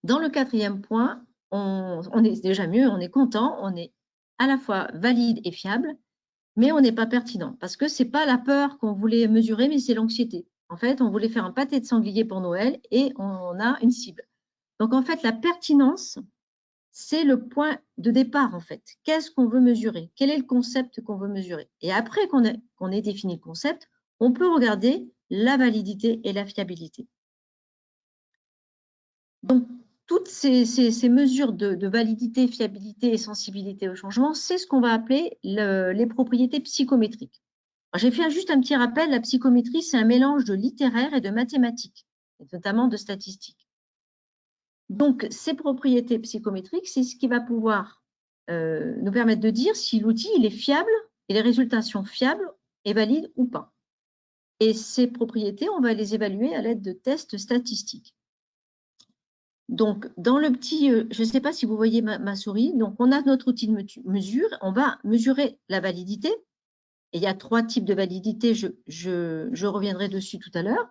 Dans le quatrième point, on est déjà mieux, on est content, on est à la fois valide et fiable, mais on n'est pas pertinent parce que ce n'est pas la peur qu'on voulait mesurer, mais c'est l'anxiété. En fait, on voulait faire un pâté de sanglier pour Noël et on a une cible. Donc, en fait, la pertinence, c'est le point de départ, en fait. Qu'est-ce qu'on veut mesurer? Quel est le concept qu'on veut mesurer? Et après qu'on ait défini le concept, on peut regarder la validité et la fiabilité. Donc, toutes ces mesures de validité, fiabilité et sensibilité au changement, c'est ce qu'on va appeler les propriétés psychométriques. J'ai fait juste un petit rappel, la psychométrie, c'est un mélange de littéraire et de mathématiques, et notamment de statistiques. Donc, ces propriétés psychométriques, c'est ce qui va pouvoir nous permettre de dire si l'outil il est fiable et les résultats sont fiables et valides ou pas. Et ces propriétés, on va les évaluer à l'aide de tests statistiques. Donc, dans le petit, je ne sais pas si vous voyez ma souris, donc on a notre outil de mesure, on va mesurer la validité. Et il y a 3 types de validité, je reviendrai dessus tout à l'heure.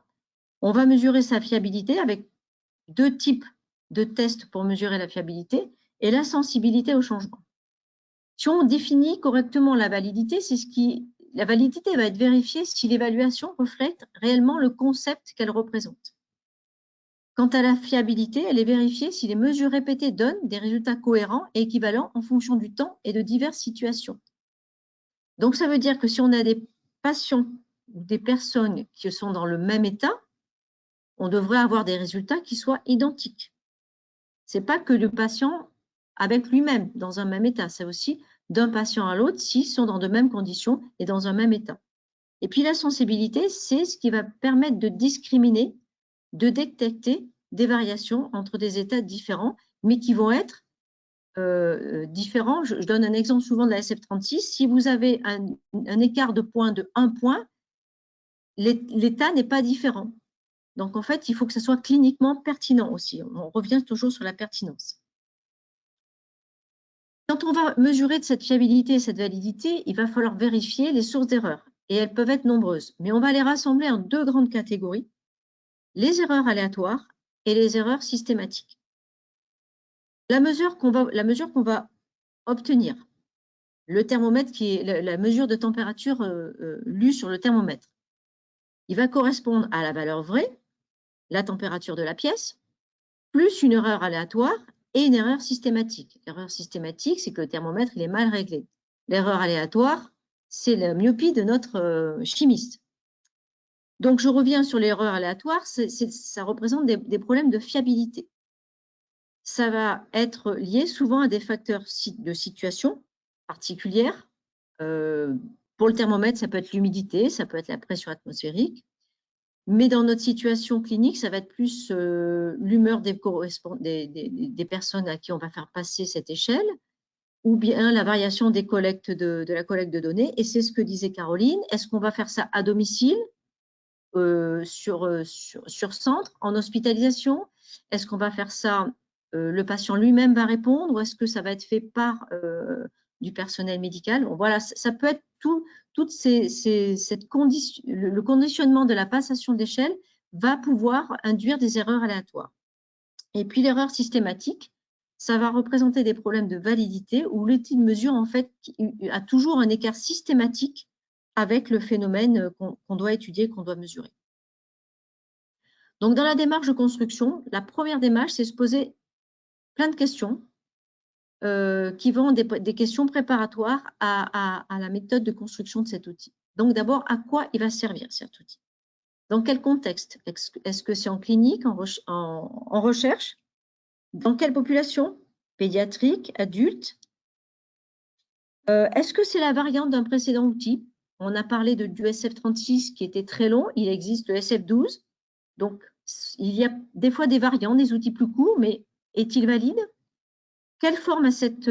On va mesurer sa fiabilité avec 2 types de tests pour mesurer la fiabilité et la sensibilité au changement. Si on définit correctement la validité, la validité va être vérifiée si l'évaluation reflète réellement le concept qu'elle représente. Quant à la fiabilité, elle est vérifiée si les mesures répétées donnent des résultats cohérents et équivalents en fonction du temps et de diverses situations. Donc, ça veut dire que si on a des patients ou des personnes qui sont dans le même état, on devrait avoir des résultats qui soient identiques. Ce n'est pas que le patient avec lui-même dans un même état, c'est aussi d'un patient à l'autre s'ils sont dans de mêmes conditions et dans un même état. Et puis la sensibilité, c'est ce qui va permettre de discriminer, de détecter des variations entre des états différents, mais qui vont être différents. Je donne un exemple souvent de la SF36. Si vous avez un écart de points de 1 point, l'état n'est pas différent. Donc, en fait, il faut que ça soit cliniquement pertinent aussi. On revient toujours sur la pertinence. Quand on va mesurer de cette fiabilité et cette validité, il va falloir vérifier les sources d'erreurs. Et elles peuvent être nombreuses. Mais on va les rassembler en 2 grandes catégories, les erreurs aléatoires et les erreurs systématiques. La mesure qu'on va obtenir, le thermomètre qui est la mesure de température lue sur le thermomètre, il va correspondre à la valeur vraie, la température de la pièce, plus une erreur aléatoire et une erreur systématique. L'erreur systématique, c'est que le thermomètre il est mal réglé. L'erreur aléatoire, c'est la myopie de notre chimiste. Donc, je reviens sur l'erreur aléatoire, ça représente des problèmes de fiabilité. Ça va être lié souvent à des facteurs de situation particulière. Pour le thermomètre, ça peut être l'humidité, ça peut être la pression atmosphérique. Mais dans notre situation clinique, ça va être plus l'humeur des personnes à qui on va faire passer cette échelle, ou bien la variation des collectes de la collecte de données. Et c'est ce que disait Caroline. Est-ce qu'on va faire ça à domicile, sur centre, en hospitalisation? Est-ce qu'on va faire ça, le patient lui-même va répondre, ou est-ce que ça va être fait par du personnel médical? Bon, voilà, ça peut être le conditionnement de la passation d'échelle va pouvoir induire des erreurs aléatoires. Et puis l'erreur systématique, ça va représenter des problèmes de validité où l'outil de mesure en fait a toujours un écart systématique avec le phénomène qu'on doit étudier, qu'on doit mesurer. Donc dans la démarche de construction, la première démarche, c'est se poser plein de questions qui vont des questions préparatoires à la méthode de construction de cet outil. Donc d'abord, à quoi il va servir cet outil? Dans quel contexte? Est-ce que c'est en clinique, en recherche? Dans quelle population? Pédiatrique, adulte? Est-ce que c'est la variante d'un précédent outil? On a parlé du SF36 qui était très long, il existe le SF12. Donc, il y a des fois des variants, des outils plus courts, mais est-il valide? Quelle forme a cet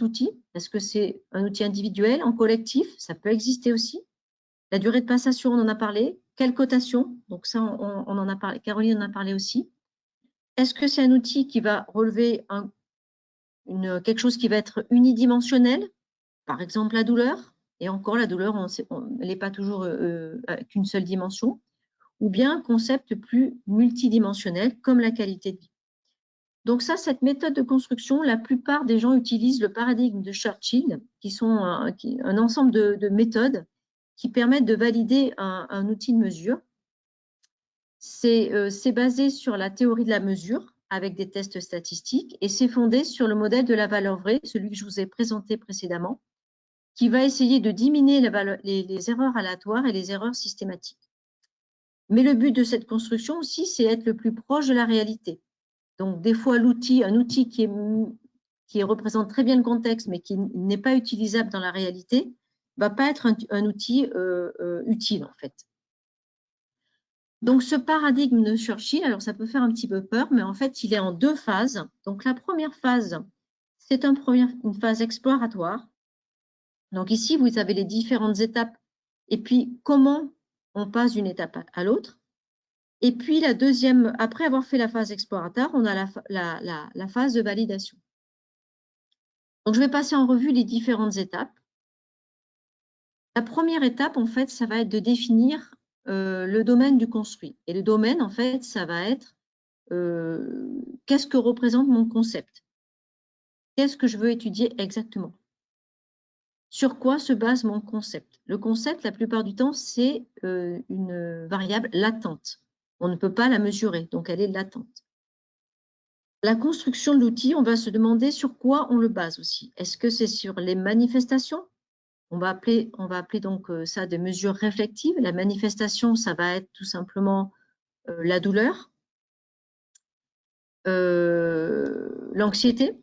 outil? Est-ce que c'est un outil individuel, en collectif? Ça peut exister aussi. La durée de passation, on en a parlé. Quelle cotation? Donc ça, on en a parlé. Caroline en a parlé aussi. Est-ce que c'est un outil qui va relever quelque chose qui va être unidimensionnel? Par exemple, la douleur. Et encore, la douleur, elle n'est pas toujours qu'une seule dimension. Ou bien un concept plus multidimensionnel, comme la qualité de vie. Donc ça, cette méthode de construction, la plupart des gens utilisent le paradigme de Churchill, qui sont un ensemble de méthodes qui permettent de valider un outil de mesure. C'est basé sur la théorie de la mesure, avec des tests statistiques, et c'est fondé sur le modèle de la valeur vraie, celui que je vous ai présenté précédemment, qui va essayer de diminuer les erreurs aléatoires et les erreurs systématiques. Mais le but de cette construction aussi, c'est être le plus proche de la réalité. Donc, des fois, un outil qui représente très bien le contexte, mais qui n'est pas utilisable dans la réalité, ne va pas être un outil utile, en fait. Donc, ce paradigme de Churchill, alors ça peut faire un petit peu peur, mais en fait, il est en 2 phases. Donc, la première phase, c'est une phase exploratoire. Donc, ici, vous avez les différentes étapes et puis comment on passe d'une étape à l'autre. Et puis, la deuxième, après avoir fait la phase exploratoire, on a la phase de validation. Donc, je vais passer en revue les différentes étapes. La première étape, en fait, ça va être de définir le domaine du construit. Et le domaine, en fait, ça va être qu'est-ce que représente mon concept? Qu'est-ce que je veux étudier exactement? Sur quoi se base mon concept? Le concept, la plupart du temps, c'est une variable latente. On ne peut pas la mesurer, donc elle est latente. La construction de l'outil, on va se demander sur quoi on le base aussi. Est-ce que c'est sur les manifestations? On va appeler donc ça des mesures réflectives. La manifestation, ça va être tout simplement la douleur, l'anxiété,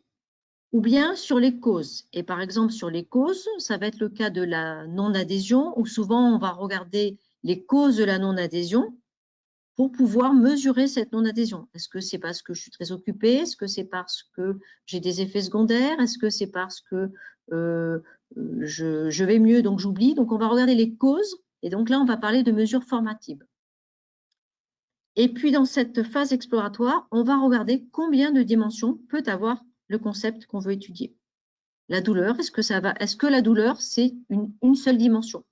ou bien sur les causes. Et par exemple, sur les causes, ça va être le cas de la non-adhésion, où souvent on va regarder les causes de la non-adhésion pour pouvoir mesurer cette non-adhésion. Est-ce que c'est parce que je suis très occupée? Est-ce que c'est parce que j'ai des effets secondaires? Est-ce que c'est parce que je vais mieux, donc j'oublie? Donc, on va regarder les causes. Et donc là, on va parler de mesures formatives. Et puis, dans cette phase exploratoire, on va regarder combien de dimensions peut avoir le concept qu'on veut étudier. La douleur, est-ce que la douleur, c'est une seule dimension?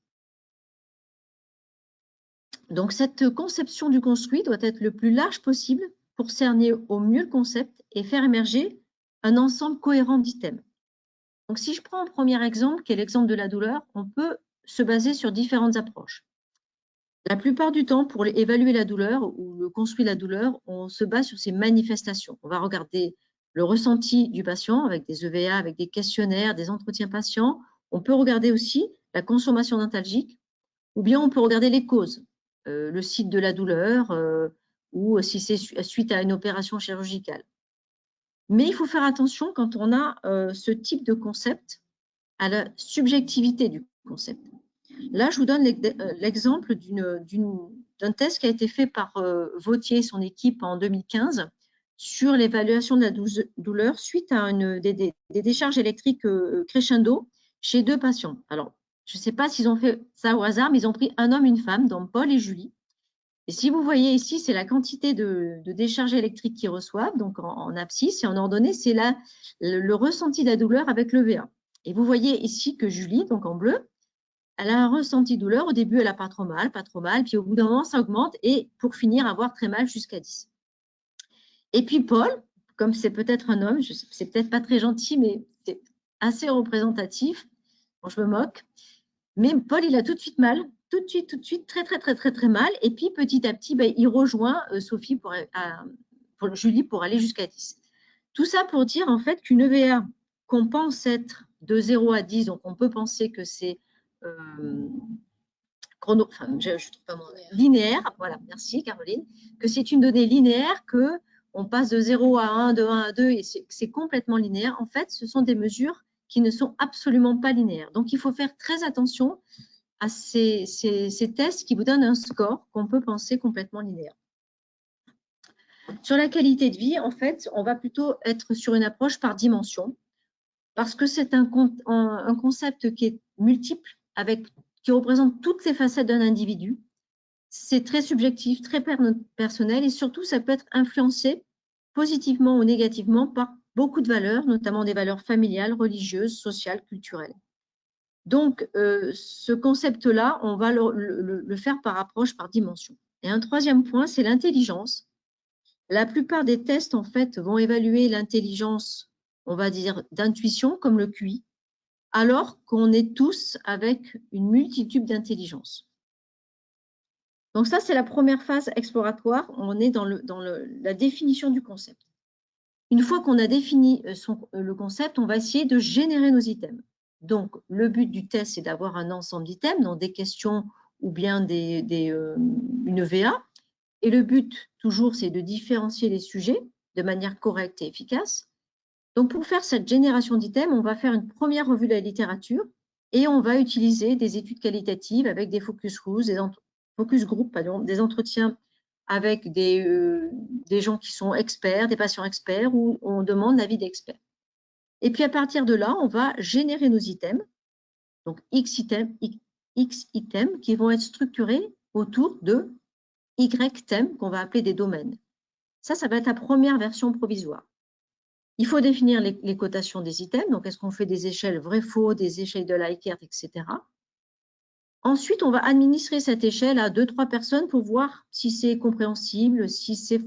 Donc, cette conception du construit doit être le plus large possible pour cerner au mieux le concept et faire émerger un ensemble cohérent d'items. Donc, si je prends un premier exemple, qui est l'exemple de la douleur, on peut se baser sur différentes approches. La plupart du temps, pour évaluer la douleur ou le construit de la douleur, on se base sur ses manifestations. On va regarder le ressenti du patient avec des EVA, avec des questionnaires, des entretiens patients. On peut regarder aussi la consommation dentalgique ou bien on peut regarder les causes, le site de la douleur ou si c'est suite à une opération chirurgicale. Mais il faut faire attention quand on a ce type de concept à la subjectivité du concept. Là, je vous donne l'exemple d'un test qui a été fait par Vautier et son équipe en 2015 sur l'évaluation de la douleur suite à des décharges électriques crescendo chez 2 patients. Alors, je ne sais pas s'ils ont fait ça au hasard, mais ils ont pris un homme et une femme, donc Paul et Julie. Et si vous voyez ici, c'est la quantité de décharges électriques qu'ils reçoivent, donc en abscisse et en ordonnée, c'est le ressenti de la douleur avec le VA. Et vous voyez ici que Julie, donc en bleu, elle a un ressenti de douleur. Au début, elle n'a pas trop mal, puis au bout d'un moment, ça augmente et pour finir, avoir très mal jusqu'à 10. Et puis Paul, comme c'est peut-être un homme, c'est peut-être pas très gentil, mais c'est assez représentatif. Bon, je me moque. Mais Paul, il a tout de suite mal, tout de suite, très mal. Et puis petit à petit, il rejoint Sophie Julie pour aller jusqu'à 10. Tout ça pour dire en fait qu'une EVA qu'on pense être de 0 à 10, donc on peut penser que c'est linéaire, voilà, merci Caroline, que c'est une donnée linéaire, qu'on passe de 0 à 1, de 1 à 2, et c'est complètement linéaire. En fait, ce sont des mesures qui ne sont absolument pas linéaires. Donc, il faut faire très attention à ces tests qui vous donnent un score qu'on peut penser complètement linéaire. Sur la qualité de vie, en fait, on va plutôt être sur une approche par dimension, parce que c'est un concept qui est multiple, qui représente toutes les facettes d'un individu. C'est très subjectif, très personnel, et surtout, ça peut être influencé positivement ou négativement par beaucoup de valeurs, notamment des valeurs familiales, religieuses, sociales, culturelles. Donc, ce concept-là, on va le faire par approche, par dimension. Et un troisième point, c'est l'intelligence. La plupart des tests, en fait, vont évaluer l'intelligence, on va dire, d'intuition, comme le QI, alors qu'on est tous avec une multitude d'intelligences. Donc ça, c'est la première phase exploratoire. On est dans la définition du concept. Une fois qu'on a défini le concept, on va essayer de générer nos items. Donc, le but du test, c'est d'avoir un ensemble d'items, donc des questions ou bien une EVA. Et le but, toujours, c'est de différencier les sujets de manière correcte et efficace. Donc, pour faire cette génération d'items, on va faire une première revue de la littérature et on va utiliser des études qualitatives avec des focus group, des entretiens avec des gens qui sont experts, des patients experts, où on demande l'avis d'experts. Et puis, à partir de là, on va générer nos items, donc X items qui vont être structurés autour de Y thèmes qu'on va appeler des domaines. Ça va être la première version provisoire. Il faut définir les cotations des items. Donc, est-ce qu'on fait des échelles vrai-faux, des échelles de Likert, etc. Ensuite, on va administrer cette échelle à 2-3 personnes pour voir si c'est compréhensible, si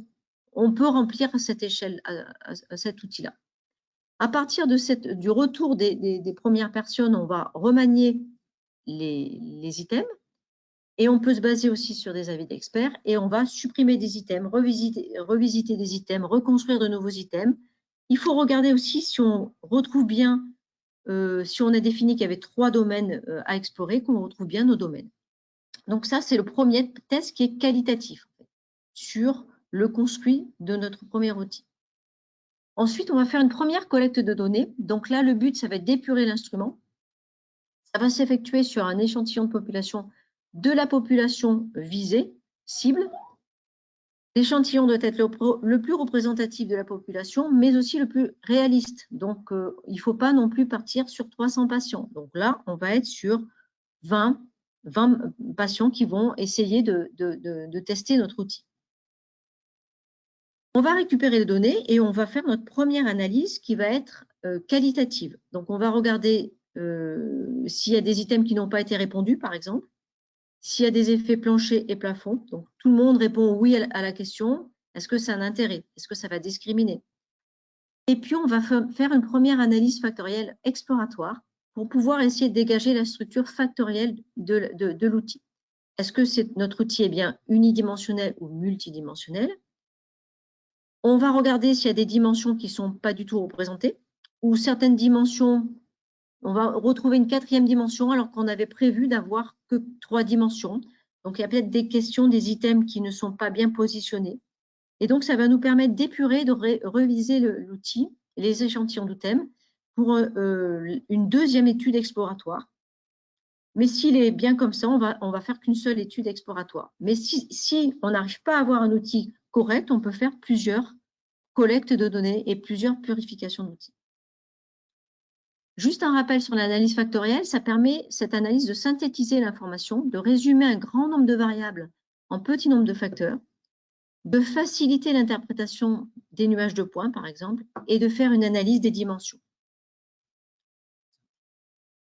on peut remplir cette échelle à cet outil-là. À partir du retour des premières personnes, on va remanier les items et on peut se baser aussi sur des avis d'experts et on va supprimer des items, revisiter des items, reconstruire de nouveaux items. Il faut regarder aussi si on retrouve bien, si on a défini qu'il y avait 3 domaines à explorer, qu'on retrouve bien nos domaines. Donc ça, c'est le premier test qui est qualitatif en fait, sur le construit de notre premier outil. Ensuite, on va faire une première collecte de données. Donc là, le but, ça va être d'épurer l'instrument. Ça va s'effectuer sur un échantillon de population de la population visée, cible. L'échantillon doit être le plus représentatif de la population, mais aussi le plus réaliste. Donc, il ne faut pas non plus partir sur 300 patients. Donc là, on va être sur 20 patients qui vont essayer de tester notre outil. On va récupérer les données et on va faire notre première analyse qui va être qualitative. Donc, on va regarder s'il y a des items qui n'ont pas été répondus, par exemple, s'il y a des effets plancher et plafond. Donc, tout le monde répond oui à la question. Est-ce que ça a un intérêt? Est-ce que ça va discriminer? Et puis, on va faire une première analyse factorielle exploratoire pour pouvoir essayer de dégager la structure factorielle de l'outil. Est-ce que notre outil est bien unidimensionnel ou multidimensionnel? On va regarder s'il y a des dimensions qui ne sont pas du tout représentées ou certaines dimensions, on va retrouver une 4e dimension alors qu'on avait prévu d'avoir que 3 dimensions. Donc, il y a peut-être des questions, des items qui ne sont pas bien positionnés. Et donc, ça va nous permettre d'épurer, de reviser l'outil, les échantillons d'items pour une 2e étude exploratoire. Mais s'il est bien comme ça, on va faire qu'une seule étude exploratoire. Mais si on n'arrive pas à avoir un outil correct, on peut faire plusieurs collectes de données et plusieurs purifications d'outils. Juste un rappel sur l'analyse factorielle, ça permet cette analyse de synthétiser l'information, de résumer un grand nombre de variables en petit nombre de facteurs, de faciliter l'interprétation des nuages de points, par exemple, et de faire une analyse des dimensions.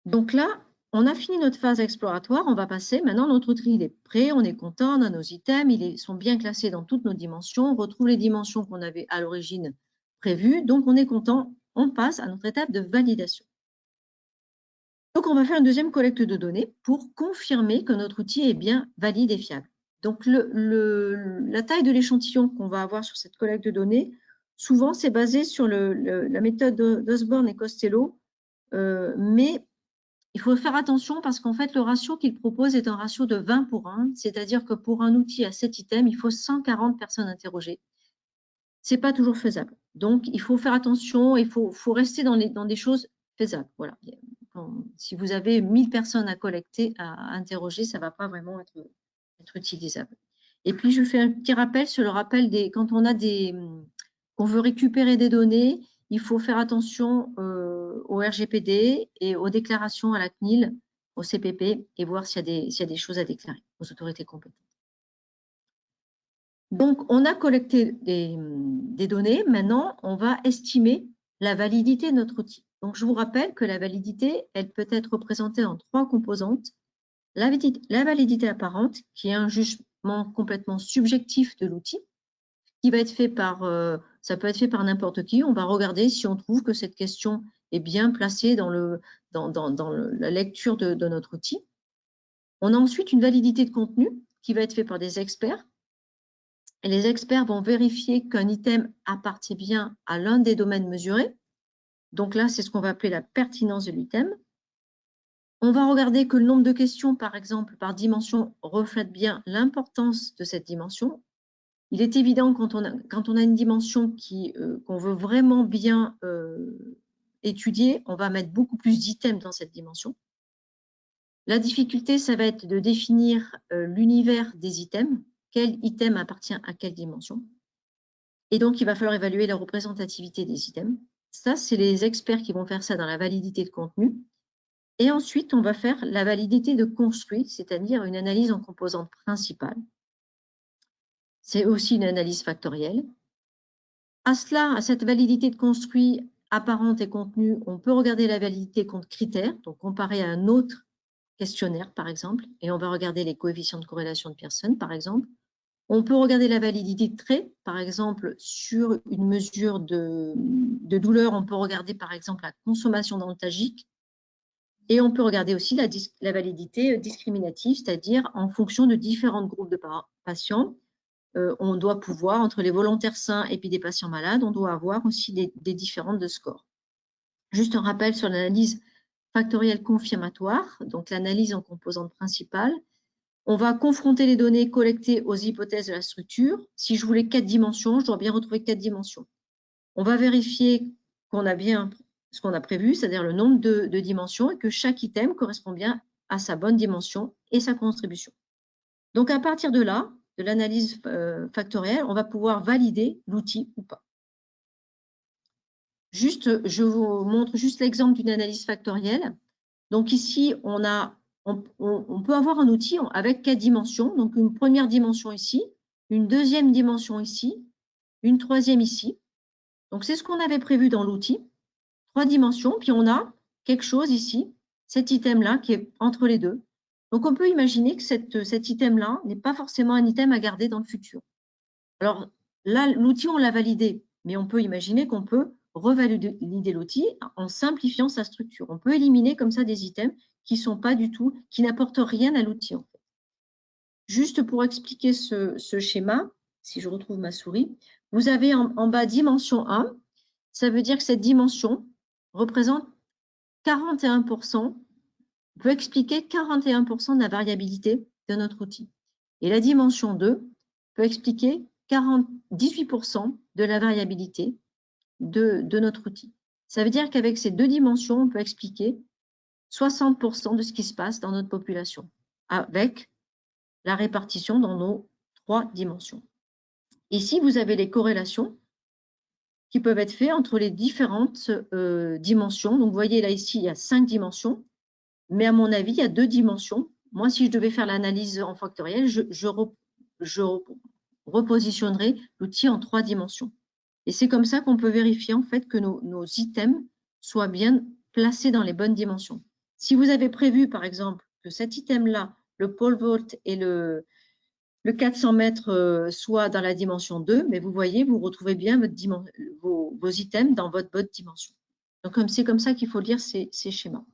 Donc là, on a fini notre phase exploratoire, on va passer, maintenant notre outil il est prêt, on est content, on a nos items, ils sont bien classés dans toutes nos dimensions, on retrouve les dimensions qu'on avait à l'origine prévues, donc on est content, on passe à notre étape de validation. Donc on va faire une 2e collecte de données pour confirmer que notre outil est bien valide et fiable. Donc la taille de l'échantillon qu'on va avoir sur cette collecte de données, souvent c'est basé sur la méthode d'Osborne et Costello, mais il faut faire attention parce qu'en fait, le ratio qu'il propose est un ratio de 20 pour 1, c'est-à-dire que pour un outil à 7 items, il faut 140 personnes interrogées. Ce n'est pas toujours faisable. Donc, il faut faire attention, il faut rester dans des choses faisables. Voilà. Si vous avez 1000 personnes à collecter, à interroger, ça ne va pas vraiment être utilisable. Et puis, je fais un petit rappel sur le rappel quand on veut récupérer des données, il faut faire attention au RGPD et aux déclarations à la CNIL, au CPP, et voir s'il y a des choses à déclarer aux autorités compétentes. Donc, on a collecté des données. Maintenant, on va estimer la validité de notre outil. Donc, je vous rappelle que la validité, elle peut être représentée en 3 composantes. La validité apparente, qui est un jugement complètement subjectif de l'outil, qui va être fait ça peut être fait par n'importe qui. On va regarder si on trouve que cette question est bien placée dans la lecture de notre outil. On a ensuite une validité de contenu qui va être fait par des experts. Et les experts vont vérifier qu'un item appartient bien à l'un des domaines mesurés. Donc là, c'est ce qu'on va appeler la pertinence de l'item. On va regarder que le nombre de questions, par exemple, par dimension, reflète bien l'importance de cette dimension. Il est évident quand on a une dimension qu'on veut vraiment bien étudier, on va mettre beaucoup plus d'items dans cette dimension. La difficulté, ça va être de définir l'univers des items, quel item appartient à quelle dimension. Et donc, il va falloir évaluer la représentativité des items. Ça, c'est les experts qui vont faire ça dans la validité de contenu. Et ensuite, on va faire la validité de construit, c'est-à-dire une analyse en composantes principales. C'est aussi une analyse factorielle. À cette validité de construit apparente et contenu, on peut regarder la validité contre critères, donc comparer à un autre questionnaire, par exemple, et on va regarder les coefficients de corrélation de Pearson, par exemple. On peut regarder la validité de trait, par exemple, sur une mesure de douleur, on peut regarder, par exemple, la consommation d'antalgiques, et on peut regarder aussi la validité discriminative, c'est-à-dire en fonction de différents groupes de patients, on doit pouvoir, entre les volontaires sains et puis des patients malades, on doit avoir aussi des différentes de scores. Juste un rappel sur l'analyse factorielle confirmatoire, donc l'analyse en composantes principales. On va confronter les données collectées aux hypothèses de la structure. Si je voulais 4 dimensions, je dois bien retrouver 4 dimensions. On va vérifier qu'on a bien ce qu'on a prévu, c'est-à-dire le nombre de dimensions, et que chaque item correspond bien à sa bonne dimension et sa contribution. Donc, à partir de là, de l'analyse factorielle, on va pouvoir valider l'outil ou pas. Juste, je vous montre juste l'exemple d'une analyse factorielle. Donc ici, on peut avoir un outil avec 4 dimensions. Donc une première dimension ici, une deuxième dimension ici, une troisième ici. Donc c'est ce qu'on avait prévu dans l'outil. 3 dimensions, puis on a quelque chose ici, cet item-là qui est entre les deux. Donc on peut imaginer que cet item-là n'est pas forcément un item à garder dans le futur. Alors là, l'outil, on l'a validé, mais on peut imaginer qu'on peut revalider l'outil en simplifiant sa structure. On peut éliminer comme ça des items qui sont pas du tout, qui n'apportent rien à l'outil en fait. Juste pour expliquer ce schéma, si je retrouve ma souris, vous avez en bas dimension 1, ça veut dire que cette dimension représente 41%, peut expliquer 41% de la variabilité de notre outil. Et la dimension 2 peut expliquer 18% de la variabilité de notre outil. Ça veut dire qu'avec ces deux dimensions, on peut expliquer 60% de ce qui se passe dans notre population, avec la répartition dans nos 3 dimensions. Ici, vous avez les corrélations qui peuvent être faites entre les différentes dimensions. Donc, vous voyez là, ici, il y a 5 dimensions, mais à mon avis, il y a 2 dimensions. Moi, si je devais faire l'analyse en factoriel, je repositionnerai l'outil en 3 dimensions. Et c'est comme ça qu'on peut vérifier en fait que nos items soient bien placés dans les bonnes dimensions. Si vous avez prévu, par exemple, que cet item-là, le pole vault et le 400 mètres soient dans la dimension 2, mais vous voyez, vous retrouvez bien vos items dans votre bonne dimension. Donc, c'est comme ça qu'il faut lire ces schémas.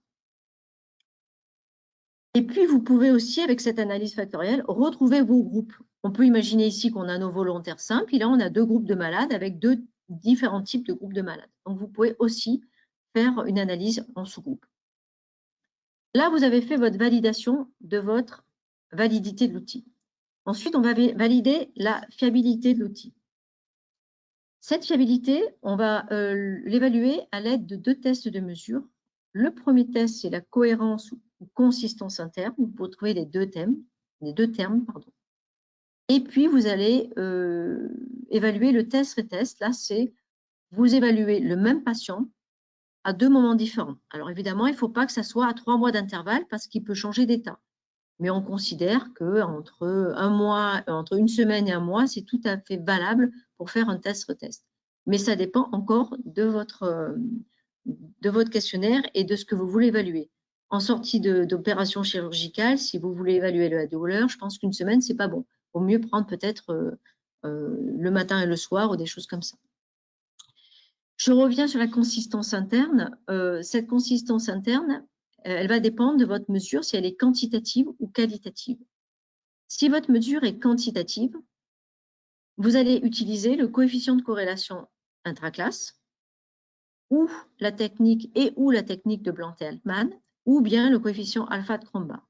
Et puis, vous pouvez aussi, avec cette analyse factorielle, retrouver vos groupes. On peut imaginer ici qu'on a nos volontaires simples, et là, on a 2 groupes de malades avec 2 différents types de groupes de malades. Donc, vous pouvez aussi faire une analyse en sous-groupe. Là, vous avez fait votre validation de votre validité de l'outil. Ensuite, on va valider la fiabilité de l'outil. Cette fiabilité, on va l'évaluer à l'aide de 2 tests de mesure. Le premier test, c'est la cohérence ou consistance interne. Vous pouvez trouver les deux termes. Et puis, vous allez évaluer le test-retest. Là, c'est vous évaluez le même patient à 2 moments différents. Alors, évidemment, il ne faut pas que ça soit à 3 mois d'intervalle parce qu'il peut changer d'état. Mais on considère qu'entre entre une semaine et 1 mois, c'est tout à fait valable pour faire un test-retest. Mais ça dépend encore de votre questionnaire et de ce que vous voulez évaluer. En sortie d'opération chirurgicale, si vous voulez évaluer la douleur, je pense qu'une semaine, ce n'est pas bon. Il vaut mieux prendre peut-être le matin et le soir ou des choses comme ça. Je reviens sur la consistance interne. Cette consistance interne, elle va dépendre de votre mesure, si elle est quantitative ou qualitative. Si votre mesure est quantitative, vous allez utiliser le coefficient de corrélation intraclasse, ou la technique de Blanté-Altman, ou bien le coefficient alpha de Cromba.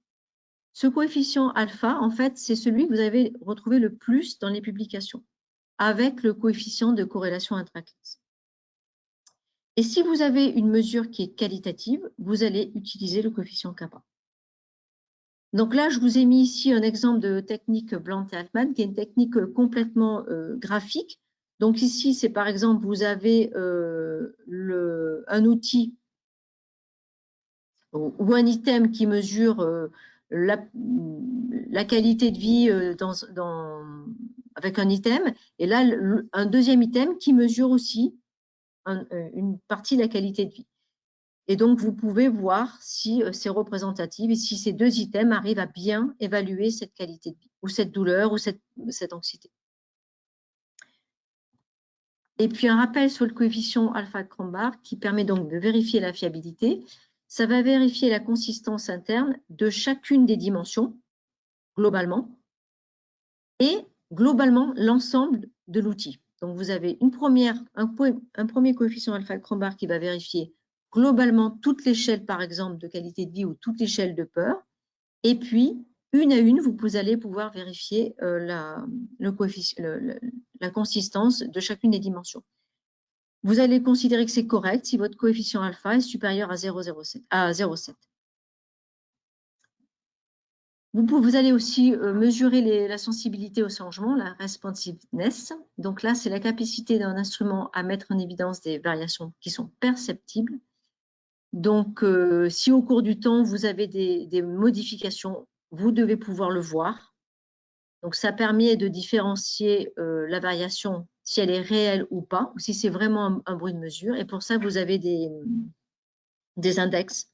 Ce coefficient alpha, en fait, c'est celui que vous avez retrouvé le plus dans les publications, avec le coefficient de corrélation intraclasse. Et si vous avez une mesure qui est qualitative, vous allez utiliser le coefficient kappa. Donc là, je vous ai mis ici un exemple de technique Blanté-Altman, qui est une technique complètement graphique. Donc ici, c'est par exemple, vous avez un outil ou un item qui mesure la qualité de vie avec un item, et là, un deuxième item qui mesure aussi une partie de la qualité de vie. Et donc, vous pouvez voir si c'est représentatif et si ces deux items arrivent à bien évaluer cette qualité de vie, ou cette douleur, ou cette anxiété. Et puis, un rappel sur le coefficient alpha-Cronbach qui permet donc de vérifier la fiabilité. Ça va vérifier la consistance interne de chacune des dimensions, globalement, et globalement l'ensemble de l'outil. Donc, vous avez un premier coefficient alpha-Cronbach qui va vérifier globalement toute l'échelle, par exemple, de qualité de vie ou toute l'échelle de peur. Et puis, une à une, vous allez pouvoir vérifier la consistance de chacune des dimensions. Vous allez considérer que c'est correct si votre coefficient alpha est supérieur à 0,7. Vous allez aussi mesurer la sensibilité au changement, la responsiveness. Donc là, c'est la capacité d'un instrument à mettre en évidence des variations qui sont perceptibles. Donc, si au cours du temps, vous avez des modifications, vous devez pouvoir le voir. Donc, ça permet de différencier la variation, si elle est réelle ou pas, ou si c'est vraiment un bruit de mesure. Et pour ça, vous avez des index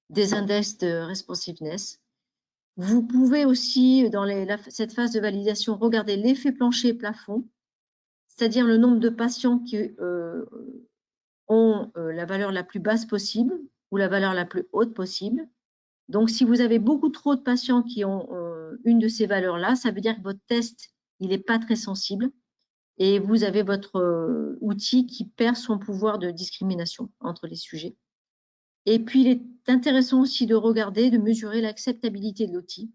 de responsiveness. Vous pouvez aussi, dans cette phase de validation, regarder l'effet plancher-plafond, c'est-à-dire le nombre de patients qui ont la valeur la plus basse possible ou la valeur la plus haute possible. Donc, si vous avez beaucoup trop de patients qui ont une de ces valeurs-là, ça veut dire que votre test, il n'est pas très sensible et vous avez votre outil qui perd son pouvoir de discrimination entre les sujets. Et puis, il est intéressant aussi de regarder, de mesurer l'acceptabilité de l'outil.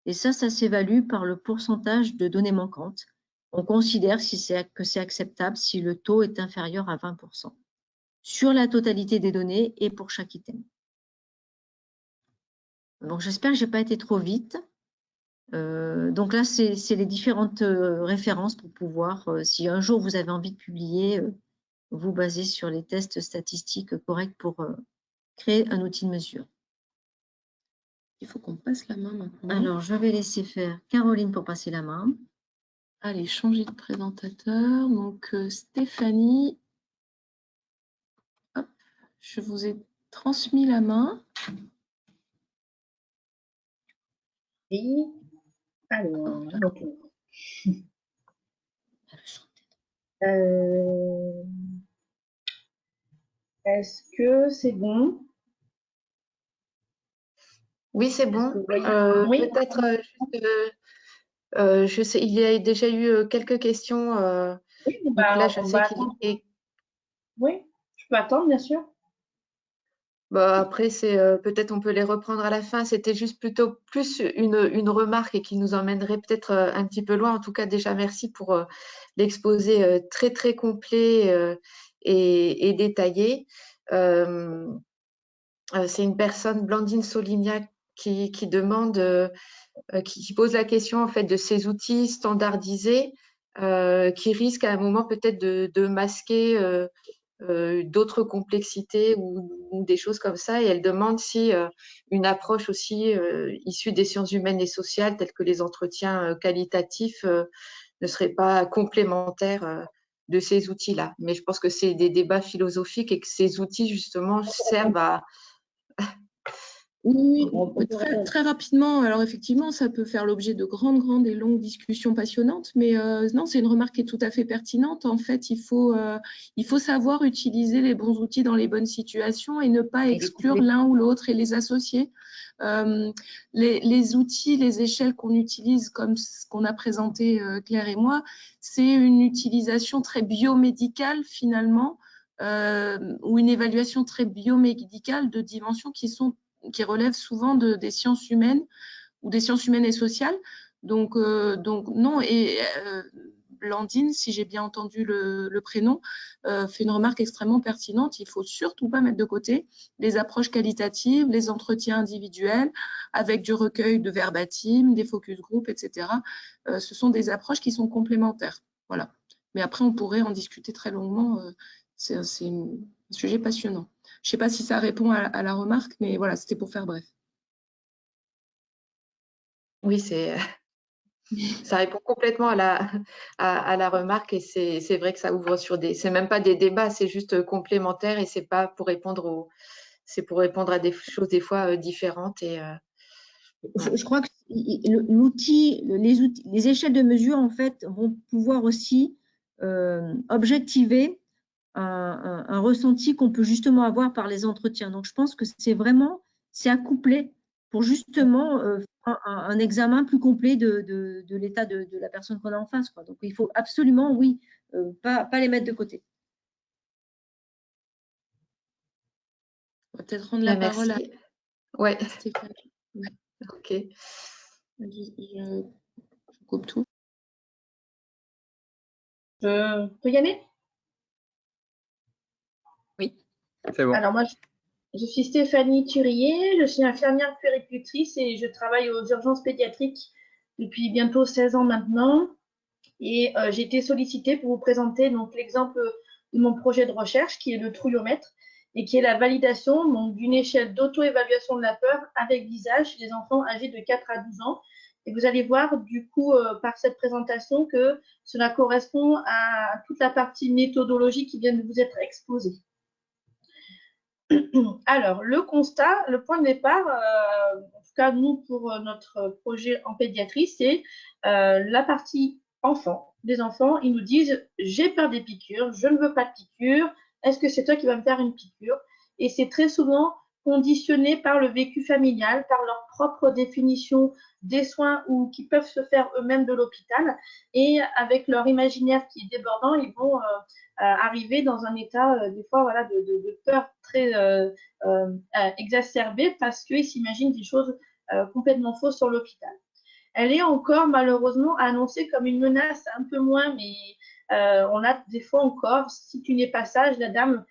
Et ça s'évalue par le pourcentage de données manquantes. On considère que c'est acceptable si le taux est inférieur à 20% sur la totalité des données et pour chaque item. Donc, j'espère que je n'ai pas été trop vite. Donc là, c'est les différentes références pour pouvoir, si un jour vous avez envie de publier, vous baser sur les tests statistiques corrects pour créer un outil de mesure. Il faut qu'on passe la main maintenant. Alors, je vais laisser faire Caroline pour passer la main. Allez, changer de présentateur. Donc, Stéphanie, hop, je vous ai transmis la main. Oui. Alors, ok. Est-ce que c'est bon? Oui, c'est bon. Oui. Peut-être je sais, il y a déjà eu quelques questions. Oui, donc là, je sais qu'il est. Oui, je peux attendre, bien sûr. Bah, après, peut-être on peut les reprendre à la fin. C'était juste plutôt plus une remarque et qui nous emmènerait peut-être un petit peu loin. En tout cas, déjà, merci pour l'exposé très, très complet et détaillé. C'est une personne, Blandine Solignac, qui demande, qui pose la question en fait de ces outils standardisés qui risquent à un moment peut-être de masquer d'autres complexités ou des choses comme ça. Et elle demande si une approche aussi issue des sciences humaines et sociales, telles que les entretiens qualitatifs, ne serait pas complémentaire de ces outils-là. Mais je pense que c'est des débats philosophiques et que ces outils, justement, servent à... Oui, très rapidement. Alors effectivement, ça peut faire l'objet de grandes et longues discussions passionnantes, mais non, c'est une remarque qui est tout à fait pertinente. En fait, il faut savoir utiliser les bons outils dans les bonnes situations et ne pas exclure l'un ou l'autre et les associer. Les outils, les échelles qu'on utilise, comme ce qu'on a présenté Claire et moi, c'est une utilisation très biomédicale finalement, ou une évaluation très biomédicale de dimensions qui relèvent souvent des sciences humaines ou des sciences humaines et sociales. Donc non, et Blandine, si j'ai bien entendu le prénom, fait une remarque extrêmement pertinente. Il ne faut surtout pas mettre de côté les approches qualitatives, les entretiens individuels avec du recueil de verbatim, des focus group, etc. Ce sont des approches qui sont complémentaires. Voilà. Mais après, on pourrait en discuter très longuement. C'est un sujet passionnant. Je ne sais pas si ça répond à la remarque, mais voilà, c'était pour faire bref. Oui, ça répond complètement à la remarque et c'est vrai que ça ouvre sur des... C'est même pas des débats, c'est juste complémentaire et c'est pas pour répondre c'est pour répondre à des choses des fois différentes. Et, je crois que l'outil, les échelles de mesure, en fait, vont pouvoir aussi objectiver un ressenti qu'on peut justement avoir par les entretiens. Donc, je pense que c'est à coupler pour justement un examen plus complet de l'état de la personne qu'on a en face, quoi. Donc, il faut absolument, oui, pas les mettre de côté. On va peut-être rendre la parole à ouais. Stéphanie. Ouais. Ok. Je coupe tout. Je peux y aller? Oui, c'est bon. Alors moi, je suis Stéphanie Thurier, je suis infirmière puéricultrice et je travaille aux urgences pédiatriques depuis bientôt 16 ans maintenant. Et j'ai été sollicitée pour vous présenter donc l'exemple de mon projet de recherche qui est le trouillomètre et qui est la validation d'une échelle d'auto-évaluation de la peur avec visage chez les enfants âgés de 4 à 12 ans. Et vous allez voir du coup par cette présentation que cela correspond à toute la partie méthodologique qui vient de vous être exposée. Alors, le constat, le point de départ, en tout cas nous pour notre projet en pédiatrie, c'est la partie enfants. Les enfants, ils nous disent « j'ai peur des piqûres, je ne veux pas de piqûres, est-ce que c'est toi qui vas me faire une piqûre ?» Et c'est très souvent conditionné par le vécu familial, par leur propre définition des soins ou qui peuvent se faire eux-mêmes de l'hôpital. Et avec leur imaginaire qui est débordant, ils vont arriver dans un état, des fois, voilà, de peur très exacerbée parce qu'ils s'imaginent des choses complètement fausses sur l'hôpital. Elle est encore malheureusement annoncée comme une menace, un peu moins, mais on a des fois encore, si tu n'es pas sage, la dame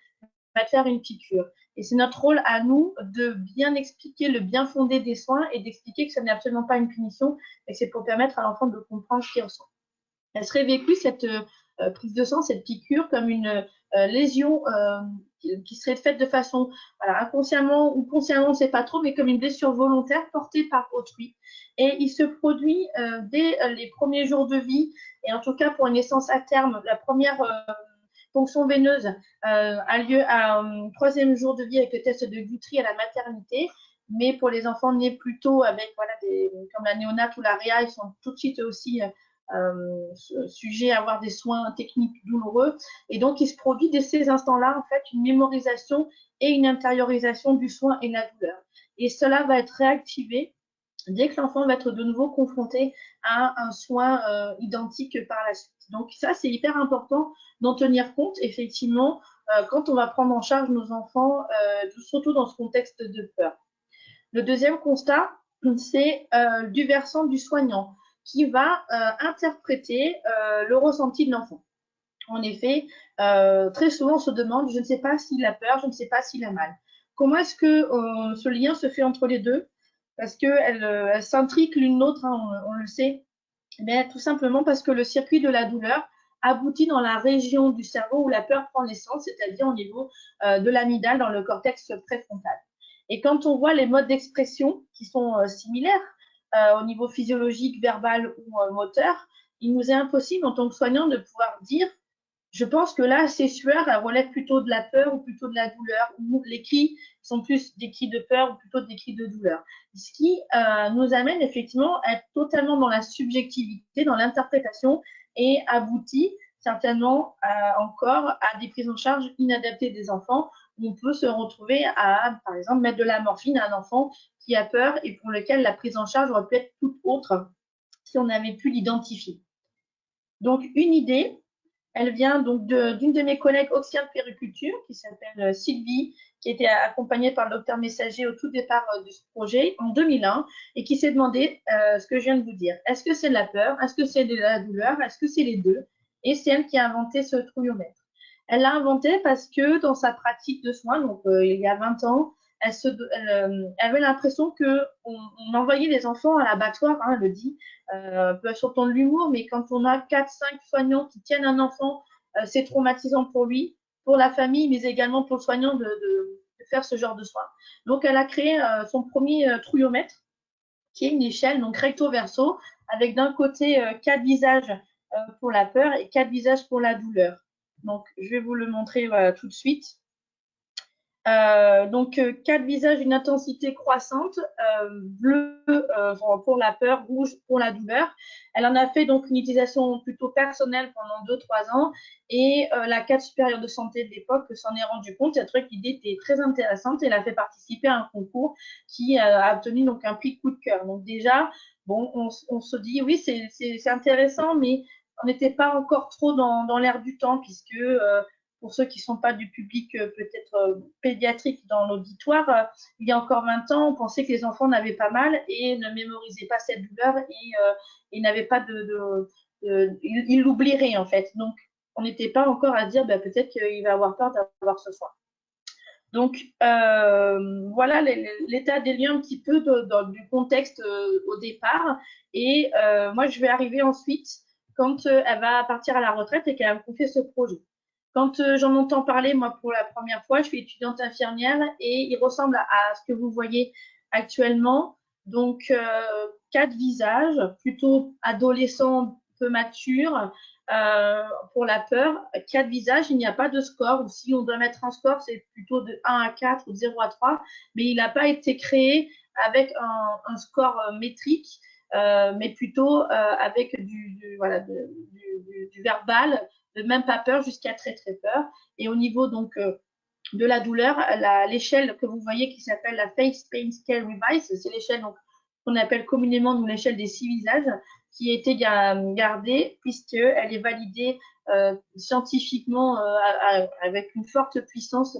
va te faire une piqûre. Et c'est notre rôle à nous de bien expliquer le bien fondé des soins et d'expliquer que ce n'est absolument pas une punition et que c'est pour permettre à l'enfant de comprendre ce qu'il ressent. Elle serait vécue, cette prise de sang, cette piqûre, comme une lésion qui serait faite de façon inconsciemment ou consciemment, on ne sait pas trop, mais comme une blessure volontaire portée par autrui. Et il se produit dès les premiers jours de vie, et en tout cas pour une naissance à terme, la première ponction veineuse a lieu à troisième jour de vie avec le test de Guthrie à la maternité. Mais pour les enfants nés plus tôt, avec comme la néonate ou la réa, ils sont tout de suite aussi sujets à avoir des soins techniques douloureux. Et donc, il se produit dès ces instants-là, en fait, une mémorisation et une intériorisation du soin et de la douleur. Et cela va être réactivé dès que l'enfant va être de nouveau confronté à un soin identique par la suite. Donc ça, c'est hyper important d'en tenir compte, effectivement, quand on va prendre en charge nos enfants, surtout dans ce contexte de peur. Le deuxième constat, c'est du versant du soignant qui va interpréter le ressenti de l'enfant. En effet, très souvent, on se demande, je ne sais pas s'il a peur, je ne sais pas s'il a mal. Comment est-ce que ce lien se fait entre les deux? Parce qu'elles s'intriquent l'une l'autre, hein, on le sait, mais tout simplement parce que le circuit de la douleur aboutit dans la région du cerveau où la peur prend naissance, c'est-à-dire au niveau de l'amygdale, dans le cortex préfrontal. Et quand on voit les modes d'expression qui sont similaires au niveau physiologique, verbal ou moteur, il nous est impossible en tant que soignant de pouvoir dire je pense que là, ces sueurs, elles relèvent plutôt de la peur ou plutôt de la douleur, ou les cris sont plus des cris de peur ou plutôt des cris de douleur. Ce qui nous amène effectivement à être totalement dans la subjectivité, dans l'interprétation et aboutit certainement encore à des prises en charge inadaptées des enfants. On peut se retrouver à, par exemple, mettre de la morphine à un enfant qui a peur et pour lequel la prise en charge aurait pu être toute autre si on avait pu l'identifier. Donc, une idée, elle vient donc d'une de mes collègues auxiliaires de puériculture qui s'appelle Sylvie, qui était accompagnée par le docteur Messager au tout départ de ce projet en 2001 et qui s'est demandé ce que je viens de vous dire. Est-ce que c'est de la peur? Est-ce que c'est de la douleur? Est-ce que c'est les deux? Et c'est elle qui a inventé ce trouillomètre. Elle l'a inventé parce que dans sa pratique de soins, donc il y a 20 ans, elle avait l'impression qu'on envoyait les enfants à l'abattoir, hein, elle le dit, peut sur le ton de l'humour, mais quand on a 4-5 soignants qui tiennent un enfant, c'est traumatisant pour lui, pour la famille, mais également pour le soignant de faire ce genre de soins. Donc, elle a créé son premier trouillomètre, qui est une échelle, donc recto-verso, avec d'un côté 4 visages pour la peur et 4 visages pour la douleur. Donc, je vais vous le montrer tout de suite. Donc, 4 visages d'une intensité croissante, bleu pour la peur, rouge pour la douleur. Elle en a fait donc une utilisation plutôt personnelle pendant 2-3 ans et la cadre supérieure de santé de l'époque s'en est rendu compte. Elle a trouvé que l'idée était très intéressante et elle a fait participer à un concours qui a obtenu donc un prix coup de cœur. Donc déjà, bon, on se dit oui, c'est intéressant, mais on n'était pas encore trop dans l'air du temps puisque pour ceux qui ne sont pas du public peut-être pédiatrique dans l'auditoire, il y a encore 20 ans, on pensait que les enfants n'avaient pas mal et ne mémorisaient pas cette douleur et n'avaient pas ils l'oublieraient en fait. Donc, on n'était pas encore à dire peut-être qu'il va avoir peur d'avoir ce soin. Donc, voilà l'état des lieux un petit peu du contexte au départ. Et moi, je vais arriver ensuite quand elle va partir à la retraite et qu'elle va me confier ce projet. Quand j'en entends parler, moi, pour la première fois, je suis étudiante infirmière et il ressemble à ce que vous voyez actuellement. Donc, 4 visages, plutôt adolescents, peu matures, pour la peur. 4 visages, il n'y a pas de score. Ou si on doit mettre un score, c'est plutôt de 1 à 4 ou de 0 à 3. Mais il n'a pas été créé avec un score métrique, mais plutôt avec du verbal, de même pas peur jusqu'à très très peur. Et au niveau donc de la douleur, l'échelle que vous voyez qui s'appelle la Face Pain Scale Revised, c'est l'échelle qu'on appelle communément nous l'échelle des 6 visages, qui a été gardée puisqu'elle est validée scientifiquement avec une forte puissance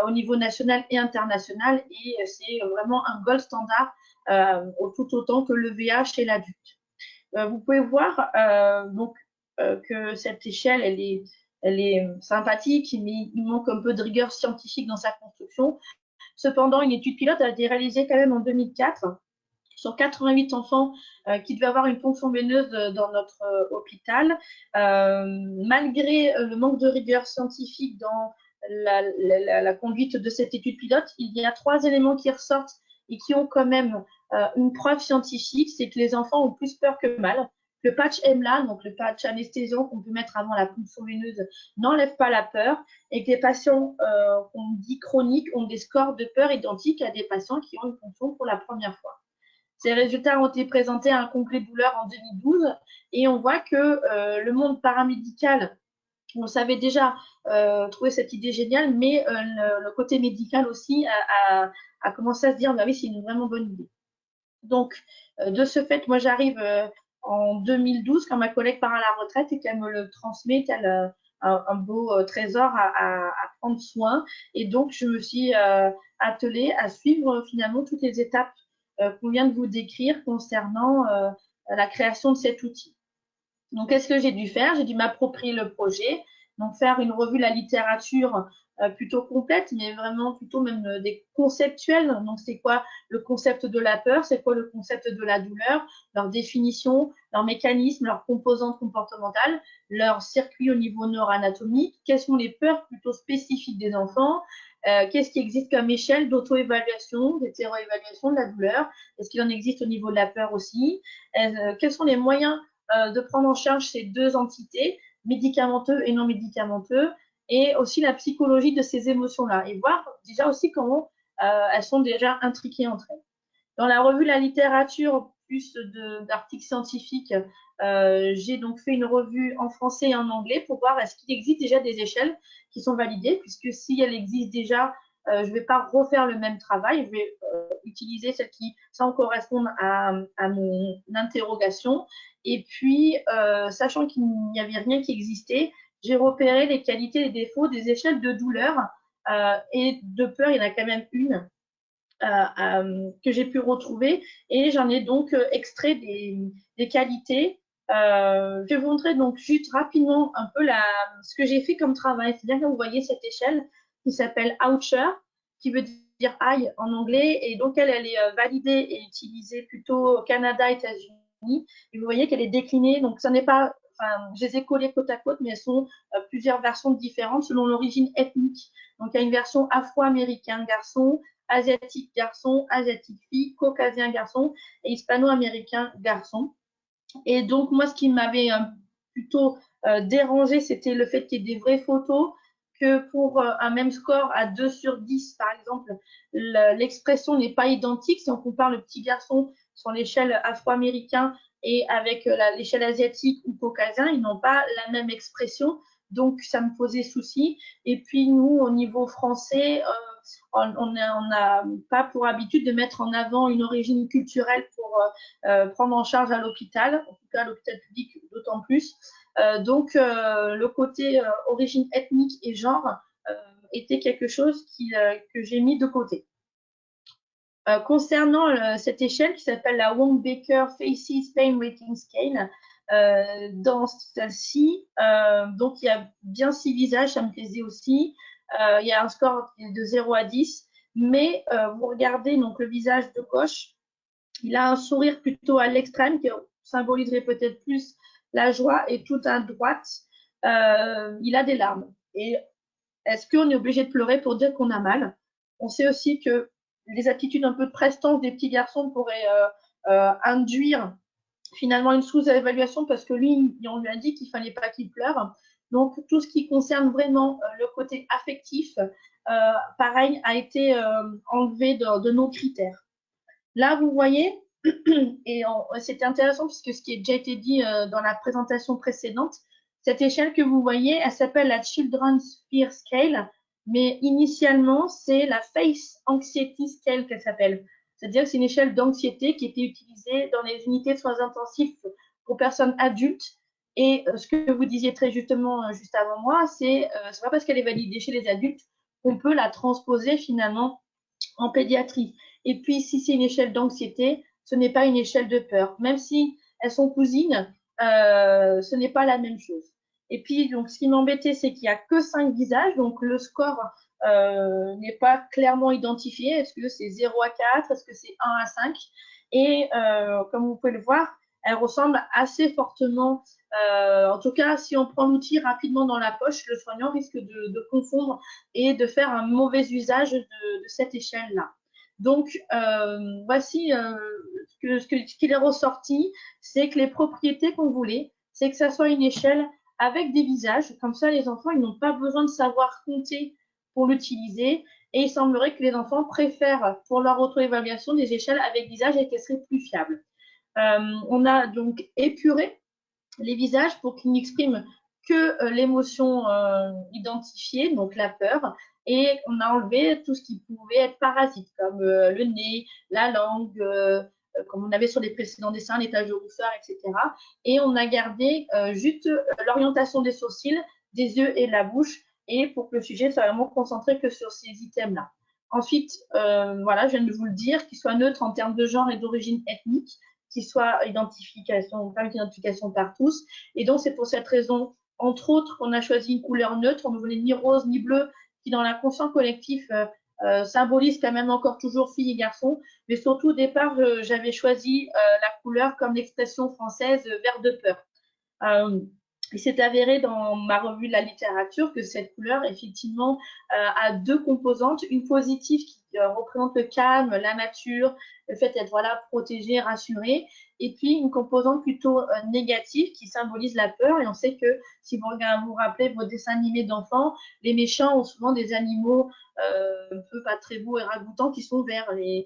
au niveau national et international, et c'est vraiment un gold standard tout autant que le VA chez l'adulte. Vous pouvez voir donc que cette échelle, elle est sympathique, mais il manque un peu de rigueur scientifique dans sa construction. Cependant, une étude pilote a été réalisée quand même en 2004 sur 88 enfants qui devaient avoir une ponction veineuse dans notre hôpital. Malgré le manque de rigueur scientifique dans la conduite de cette étude pilote, il y a 3 éléments qui ressortent et qui ont quand même une preuve scientifique, c'est que les enfants ont plus peur que mal. Le patch EMLA, donc le patch anesthésiant qu'on peut mettre avant la ponction veineuse, n'enlève pas la peur, et que les patients qu'on dit chroniques ont des scores de peur identiques à des patients qui ont une ponction pour la première fois. Ces résultats ont été présentés à un congrès de douleur en 2012 et on voit que le monde paramédical, on savait déjà trouver cette idée géniale, mais le côté médical aussi a commencé à se dire bah oui, c'est une vraiment bonne idée. Donc, de ce fait, moi j'arrive en 2012 quand ma collègue part à la retraite et qu'elle me le transmet, qu'elle un beau trésor à prendre soin. Et donc, je me suis attelée à suivre finalement toutes les étapes qu'on vient de vous décrire concernant la création de cet outil. Donc, qu'est-ce que j'ai dû faire? J'ai dû m'approprier le projet, donc faire une revue de la littérature plutôt complète, mais vraiment plutôt même des conceptuels. Donc, c'est quoi le concept de la peur? C'est quoi le concept de la douleur? Leur définition, leur mécanisme, leurs composantes comportementales, leur circuit au niveau neuroanatomique. Quelles sont les peurs plutôt spécifiques des enfants? Qu'est-ce qui existe comme échelle d'auto-évaluation, d'hétéro-évaluation de la douleur? Est-ce qu'il en existe au niveau de la peur aussi? Quels sont les moyens de prendre en charge ces 2 entités, médicamenteux et non médicamenteux, et aussi la psychologie de ces émotions-là, et voir déjà aussi comment elles sont déjà intriquées entre elles. Dans la revue La littérature, plus d'articles scientifiques, j'ai donc fait une revue en français et en anglais pour voir est-ce qu'il existe déjà des échelles qui sont validées, puisque si elles existent déjà, je ne vais pas refaire le même travail, je vais utiliser celles qui semblent correspondre à mon interrogation. Et puis, sachant qu'il n'y avait rien qui existait, j'ai repéré les qualités et les défauts des échelles de douleur et de peur. Il y en a quand même une que j'ai pu retrouver, et j'en ai donc extrait des qualités. Je vais vous montrer donc juste rapidement un peu ce que j'ai fait comme travail. C'est-à-dire que vous voyez cette échelle qui s'appelle Oucher, qui veut dire aïe en anglais, et donc elle est validée et utilisée plutôt au Canada, États-Unis. Et vous voyez qu'elle est déclinée, donc ça n'est pas, enfin, je les ai collées côte à côte, mais elles sont plusieurs versions différentes selon l'origine ethnique. Donc il y a une version afro-américain garçon, asiatique garçon, asiatique fille, caucasien garçon et hispano-américain garçon. Et donc, moi, ce qui m'avait plutôt dérangé, c'était le fait qu'il y ait des vraies photos, que pour un même score à 2 sur 10, par exemple, l'expression n'est pas identique. Si on compare le petit garçon sur l'échelle afro-américain et avec l'échelle asiatique ou caucasien, ils n'ont pas la même expression. Donc, ça me posait souci. Et puis, nous, au niveau français, on n'a pas pour habitude de mettre en avant une origine culturelle pour prendre en charge à l'hôpital, en tout cas à l'hôpital public d'autant plus. Donc, le côté origine ethnique et genre était quelque chose que j'ai mis de côté. Concernant cette échelle qui s'appelle la Wong-Baker Faces Pain Rating Scale, dans celle-ci, donc il y a bien 6 visages, ça me plaisait aussi. Il y a un score de 0 à 10, mais vous regardez donc le visage de gauche, il a un sourire plutôt à l'extrême qui symboliserait peut-être plus la joie, et tout à droite, il a des larmes. Et est-ce qu'on est obligé de pleurer pour dire qu'on a mal? On sait aussi que les attitudes un peu de prestance des petits garçons pourraient induire finalement une sous-évaluation parce que lui, on lui a dit qu'il ne fallait pas qu'il pleure. Donc, tout ce qui concerne vraiment le côté affectif, pareil, a été enlevé de nos critères. Là, vous voyez, et c'était intéressant puisque ce qui a déjà été dit dans la présentation précédente, cette échelle que vous voyez, elle s'appelle la Children's Fear Scale, mais initialement, c'est la Face Anxiety Scale qu'elle s'appelle. C'est-à-dire que c'est une échelle d'anxiété qui était utilisée dans les unités de soins intensifs pour personnes adultes. Et ce que vous disiez très justement juste avant moi, c'est pas parce qu'elle est validée chez les adultes qu'on peut la transposer finalement en pédiatrie. Et puis, si c'est une échelle d'anxiété, ce n'est pas une échelle de peur. Même si elles sont cousines, ce n'est pas la même chose. Et puis, donc, ce qui m'embêtait, c'est qu'il n'y a que 5 visages. Donc, le score n'est pas clairement identifié. Est-ce que c'est 0 à 4? Est-ce que c'est 1 à 5? Et comme vous pouvez le voir, elle ressemble assez fortement. En tout cas, si on prend l'outil rapidement dans la poche, le soignant risque de confondre et de faire un mauvais usage de cette échelle-là. Donc, voici ce qu'il est ressorti, c'est que les propriétés qu'on voulait, c'est que ça soit une échelle avec des visages. Comme ça, les enfants, ils n'ont pas besoin de savoir compter pour l'utiliser. Et il semblerait que les enfants préfèrent, pour leur auto-évaluation, des échelles avec visages et qu'elles seraient plus fiables. On a donc épuré les visages pour qu'ils n'expriment que l'émotion identifiée, donc la peur, et on a enlevé tout ce qui pouvait être parasite, comme le nez, la langue, comme on avait sur les précédents dessins, les taches de rousseur, etc. Et on a gardé juste l'orientation des sourcils, des yeux et de la bouche, et pour que le sujet soit vraiment concentré que sur ces items-là. Ensuite, voilà, je viens de vous le dire, qu'il soit neutre en termes de genre et d'origine ethnique, qu'il soit identification par tous. Et donc, c'est pour cette raison, entre autres, qu'on a choisi une couleur neutre. On ne voulait ni rose ni bleu, qui dans l'inconscient collectif symbolise quand même encore toujours filles et garçons. Mais surtout, au départ, j'avais choisi la couleur comme l'expression française vert de peur. Il s'est avéré dans ma revue de la littérature que cette couleur, effectivement, a 2 composantes. Une positive qui représente le calme, la nature, le fait d'être voilà, protégé, rassuré. Et puis, une composante plutôt négative qui symbolise la peur. Et on sait que, si vous rappelez vos dessins animés d'enfants, les méchants ont souvent des animaux un peu pas très beaux et ragoûtants qui sont verts. Les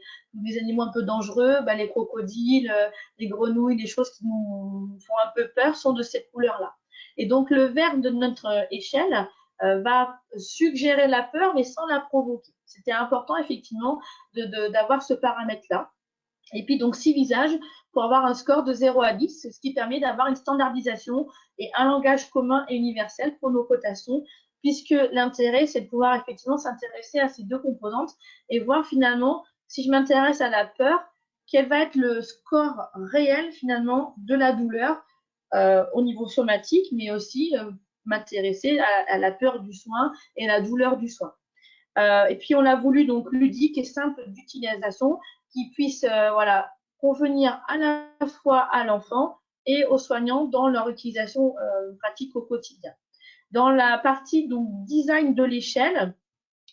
animaux un peu dangereux, les crocodiles, les grenouilles, les choses qui nous font un peu peur sont de cette couleur-là. Et donc, le vert de notre échelle va suggérer la peur, mais sans la provoquer. C'était important, effectivement, d'avoir ce paramètre-là. Et puis, donc, 6 visages pour avoir un score de 0 à 10, ce qui permet d'avoir une standardisation et un langage commun et universel pour nos cotations, puisque l'intérêt, c'est de pouvoir effectivement s'intéresser à ces 2 composantes et voir finalement, si je m'intéresse à la peur, quel va être le score réel, finalement, de la douleur au niveau somatique, mais aussi m'intéresser à la peur du soin et à la douleur du soin. Et puis, on l'a voulu donc ludique et simple d'utilisation qui puisse voilà, convenir à la fois à l'enfant et aux soignants dans leur utilisation pratique au quotidien. Dans la partie donc, design de l'échelle,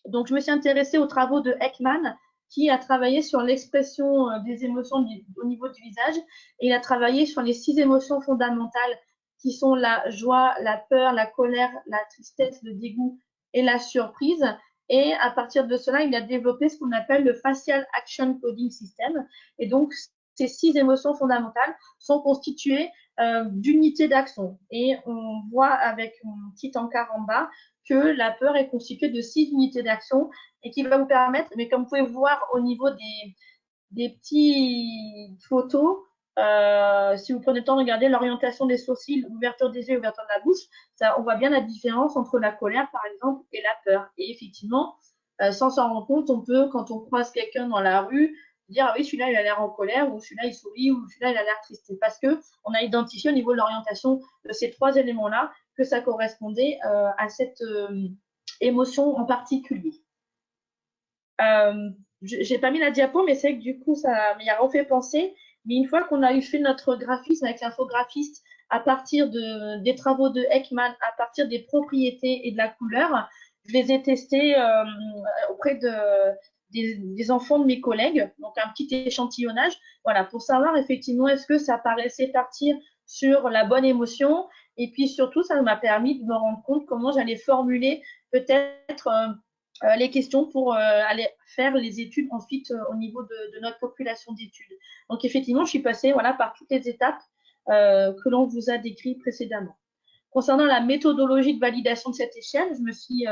donc je me suis intéressée aux travaux de Ekman qui a travaillé sur l'expression des émotions au niveau du visage et il a travaillé sur les 6 émotions fondamentales qui sont la joie, la peur, la colère, la tristesse, le dégoût et la surprise. Et à partir de cela, il a développé ce qu'on appelle le Facial Action Coding System. Et donc, ces 6 émotions fondamentales sont constituées d'unités d'action. Et on voit avec un petit encart en bas que la peur est constituée de 6 unités d'action et qui va vous permettre, mais comme vous pouvez voir au niveau des petites photos, si vous prenez le temps de regarder l'orientation des sourcils, l'ouverture des yeux, l'ouverture de la bouche, on voit bien la différence entre la colère, par exemple, et la peur. Et effectivement, sans s'en rendre compte, on peut, quand on croise quelqu'un dans la rue, dire ah oui, celui-là, il a l'air en colère, ou celui-là, il sourit, ou celui-là, il a l'air triste. Parce qu'on a identifié au niveau de l'orientation de ces 3 éléments-là que ça correspondait à cette émotion en particulier. J'ai pas mis la diapo, mais c'est que du coup, ça m'y a refait penser. Mais une fois qu'on a eu fait notre graphisme avec l'infographiste à partir des travaux de Ekman, à partir des propriétés et de la couleur, je les ai testés auprès des enfants de mes collègues, donc un petit échantillonnage, voilà, pour savoir effectivement est-ce que ça paraissait partir sur la bonne émotion. Et puis surtout, ça m'a permis de me rendre compte comment j'allais formuler peut-être les questions pour aller faire les études ensuite au niveau de notre population d'études. Donc effectivement, je suis passée voilà, par toutes les étapes que l'on vous a décrites précédemment. Concernant la méthodologie de validation de cette échelle, je me suis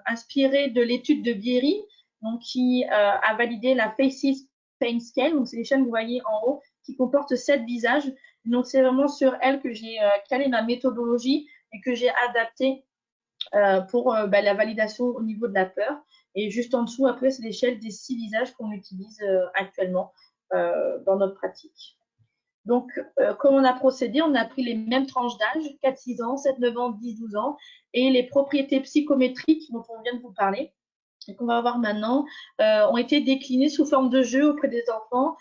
inspirée de l'étude de Bierry, donc, qui a validé la Faces Pain Scale. Donc c'est l'échelle que vous voyez en haut qui comporte 7 visages. Donc c'est vraiment sur elle que j'ai calé ma méthodologie et que j'ai adapté pour la validation au niveau de la peur. Et juste en dessous, après, c'est l'échelle des 6 visages qu'on utilise actuellement dans notre pratique. Donc, comme on a procédé, on a pris les mêmes tranches d'âge, 4-6 ans, 7-9 ans, 10-12 ans, et les propriétés psychométriques dont on vient de vous parler, et qu'on va voir maintenant, ont été déclinées sous forme de jeu auprès des enfants,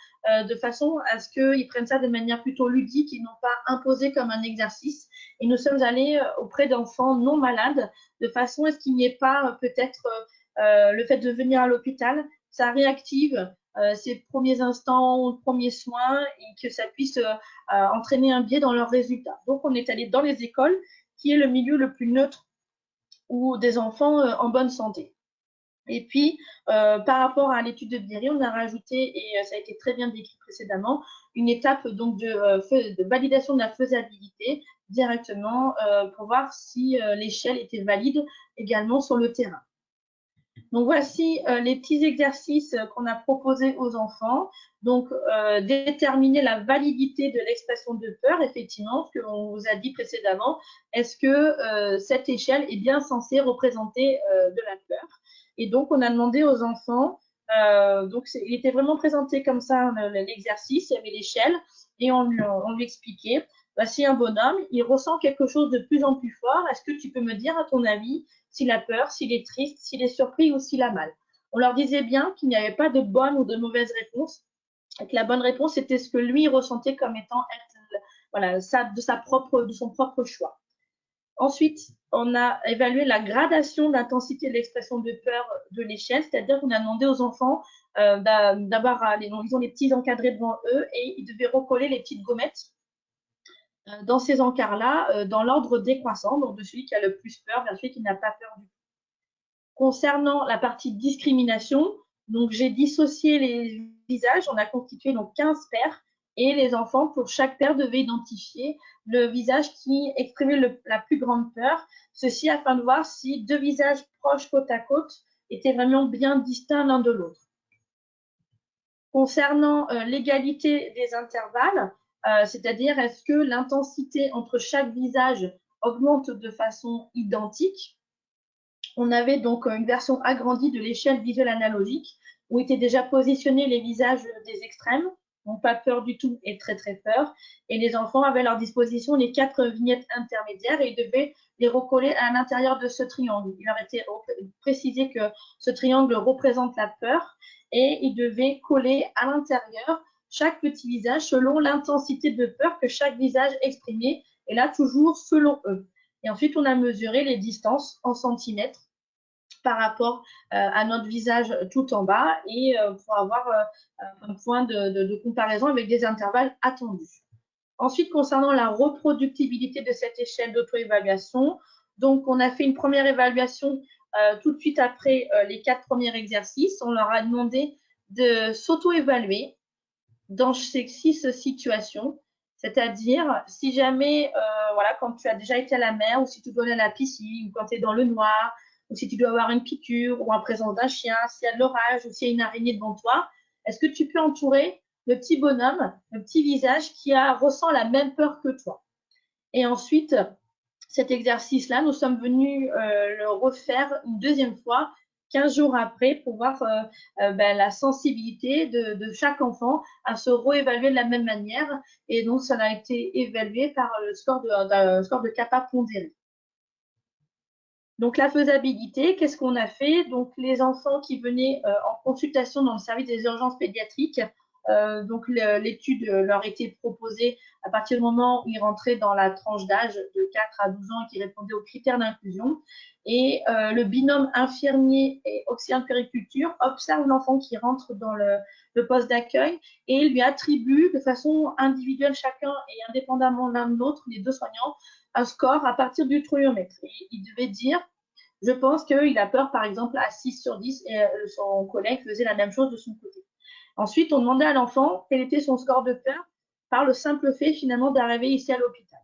de façon à ce qu'ils prennent ça de manière plutôt ludique et non pas imposée comme un exercice. Et nous sommes allés auprès d'enfants non malades, de façon à ce qu'il n'y ait pas peut-être le fait de venir à l'hôpital, ça réactive ces premiers instants, premiers soins, et que ça puisse entraîner un biais dans leurs résultats. Donc, on est allé dans les écoles, qui est le milieu le plus neutre ou des enfants en bonne santé. Et puis, par rapport à l'étude de Bierry, on a rajouté, et ça a été très bien décrit précédemment, une étape donc de validation de la faisabilité directement pour voir si l'échelle était valide également sur le terrain. Donc, voici les petits exercices qu'on a proposés aux enfants. Donc, déterminer la validité de l'expression de peur, effectivement, ce que l'on vous a dit précédemment. Est-ce que cette échelle est bien censée représenter de la peur? Et donc, on a demandé aux enfants, donc il était vraiment présenté comme ça, l'exercice, il y avait l'échelle, et on lui expliquait, voici un bonhomme, il ressent quelque chose de plus en plus fort, est-ce que tu peux me dire, à ton avis, s'il a peur, s'il est triste, s'il est surpris ou s'il a mal? On leur disait bien qu'il n'y avait pas de bonne ou de mauvaise réponse, et que la bonne réponse était ce que lui ressentait comme étant voilà, de son propre choix. Ensuite, on a évalué la gradation d'intensité de l'expression de peur de l'échelle, c'est-à-dire qu'on a demandé aux enfants d'avoir, ils ont les petits encadrés devant eux et ils devaient recoller les petites gommettes dans ces encarts-là, dans l'ordre décroissant, donc de celui qui a le plus peur vers celui qui n'a pas peur du tout. Concernant la partie discrimination, donc j'ai dissocié les visages, on a constitué donc 15 paires, et les enfants, pour chaque paire, devaient identifier le visage qui exprimait la plus grande peur, ceci afin de voir si 2 visages proches côte à côte étaient vraiment bien distincts l'un de l'autre. Concernant l'égalité des intervalles, c'est-à-dire est-ce que l'intensité entre chaque visage augmente de façon identique, on avait donc une version agrandie de l'échelle visuelle analogique où étaient déjà positionnés les visages des extrêmes, donc pas peur du tout et très très peur, et les enfants avaient à leur disposition les 4 vignettes intermédiaires et ils devaient les recoller à l'intérieur de ce triangle. Il leur était précisé que ce triangle représente la peur et ils devaient coller à l'intérieur chaque petit visage selon l'intensité de peur que chaque visage exprimait, et là toujours selon eux. Et ensuite, on a mesuré les distances en centimètres par rapport à notre visage tout en bas et pour avoir un point de comparaison avec des intervalles attendus. Ensuite, concernant la reproductibilité de cette échelle d'auto-évaluation, Donc, on a fait une première évaluation tout de suite après les 4 premiers exercices. On leur a demandé de s'auto-évaluer dans ces 6 situations. C'est-à-dire, si jamais, voilà, quand tu as déjà été à la mer, ou si tu dois aller à la piscine, ou quand tu es dans le noir, ou si tu dois avoir une piqûre, ou en présence d'un chien, s'il y a de l'orage, ou s'il y a une araignée devant toi, est-ce que tu peux entourer le petit bonhomme, le petit visage qui ressent la même peur que toi? Et ensuite, cet exercice-là, nous sommes venus le refaire une deuxième fois 15 jours après pour voir la sensibilité de chaque enfant à se réévaluer de la même manière. Et donc, ça a été évalué par le score de CAPA pondéré. Donc, la faisabilité, qu'est-ce qu'on a fait? Donc, les enfants qui venaient en consultation dans le service des urgences pédiatriques, donc l'étude leur était proposée à partir du moment où ils rentraient dans la tranche d'âge de 4 à 12 ans et qui répondaient aux critères d'inclusion. Et le binôme infirmier et auxiliaire de puériculture observe l'enfant qui rentre dans le poste d'accueil et lui attribue de façon individuelle chacun et indépendamment l'un de l'autre, les 2 soignants, un score à partir du trouillomètre. Et il devait dire, je pense qu'il a peur par exemple à 6 sur 10 et son collègue faisait la même chose de son côté. Ensuite, on demandait à l'enfant quel était son score de peur par le simple fait finalement d'arriver ici à l'hôpital.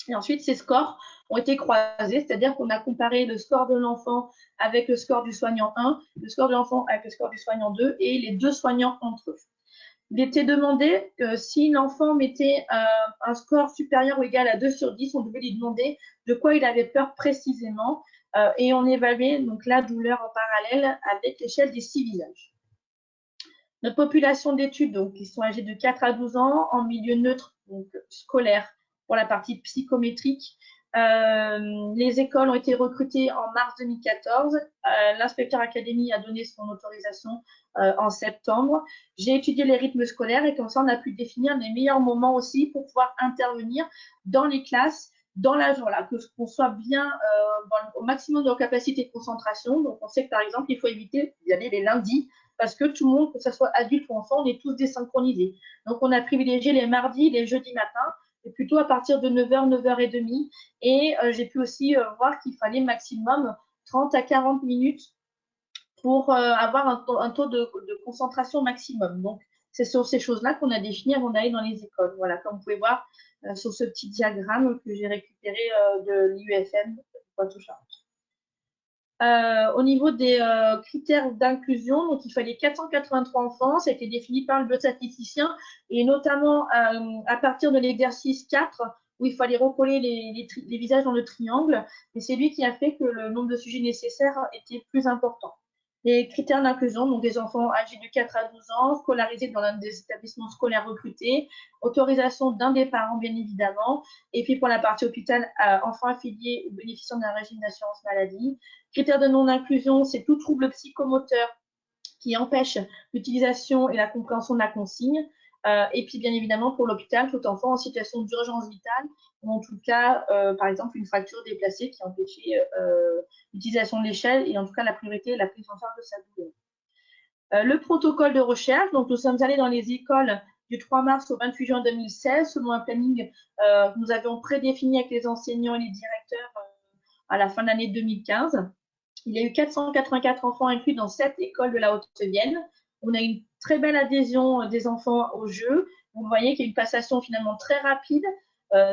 Et ensuite, ces scores ont été croisés, c'est-à-dire qu'on a comparé le score de l'enfant avec le score du soignant 1, le score de l'enfant avec le score du soignant 2 et les 2 soignants entre eux. Il était demandé que si l'enfant mettait un score supérieur ou égal à 2 sur 10, on devait lui demander de quoi il avait peur précisément et on évaluait donc la douleur en parallèle avec l'échelle des 6 visages. Notre population d'études, donc, qui sont âgés de 4 à 12 ans, en milieu neutre, donc scolaire, pour la partie psychométrique. Les écoles ont été recrutées en mars 2014. L'inspecteur académie a donné son autorisation en septembre. J'ai étudié les rythmes scolaires et comme ça, on a pu définir les meilleurs moments aussi pour pouvoir intervenir dans les classes dans la journée, qu'on soit bien au maximum de leur capacité de concentration. Donc, on sait que par exemple, il faut éviter d'y aller les lundis parce que tout le monde, que ce soit adulte ou enfant, on est tous désynchronisés. Donc, on a privilégié les mardis, les jeudis matins, et plutôt à partir de 9h, 9h30. Et j'ai pu aussi voir qu'il fallait maximum 30 à 40 minutes pour avoir un taux de concentration maximum. Donc, c'est sur ces choses-là qu'on a défini avant d'aller dans les écoles. Voilà, comme vous pouvez voir sur ce petit diagramme que j'ai récupéré de l'IUFM Poitou-Charentes. Au niveau des critères d'inclusion, donc il fallait 483 enfants, ça a été défini par le biostatisticien et notamment à partir de l'exercice 4 où il fallait recoller les visages dans le triangle, et c'est lui qui a fait que le nombre de sujets nécessaires était plus important. Les critères d'inclusion, donc des enfants âgés de 4 à 12 ans, scolarisés dans l'un des établissements scolaires recrutés, autorisation d'un des parents bien évidemment, et puis pour la partie hôpital, enfants affiliés ou bénéficiant d'un régime d'assurance maladie. Critères de non-inclusion, c'est tout trouble psychomoteur qui empêche l'utilisation et la compréhension de la consigne. Et puis, bien évidemment, pour l'hôpital, tout enfant en situation d'urgence vitale, ou en tout cas, par exemple, une fracture déplacée qui empêchait l'utilisation de l'échelle et en tout cas la priorité et la prise en charge de sa douleur. Le protocole de recherche, donc nous sommes allés dans les écoles du 3 mars au 28 juin 2016, selon un planning que nous avions prédéfini avec les enseignants et les directeurs à la fin de l'année 2015. Il y a eu 484 enfants inclus dans 7 écoles de la Haute-Vienne. On a une très belle adhésion des enfants au jeu. Vous voyez qu'il y a une passation finalement très rapide,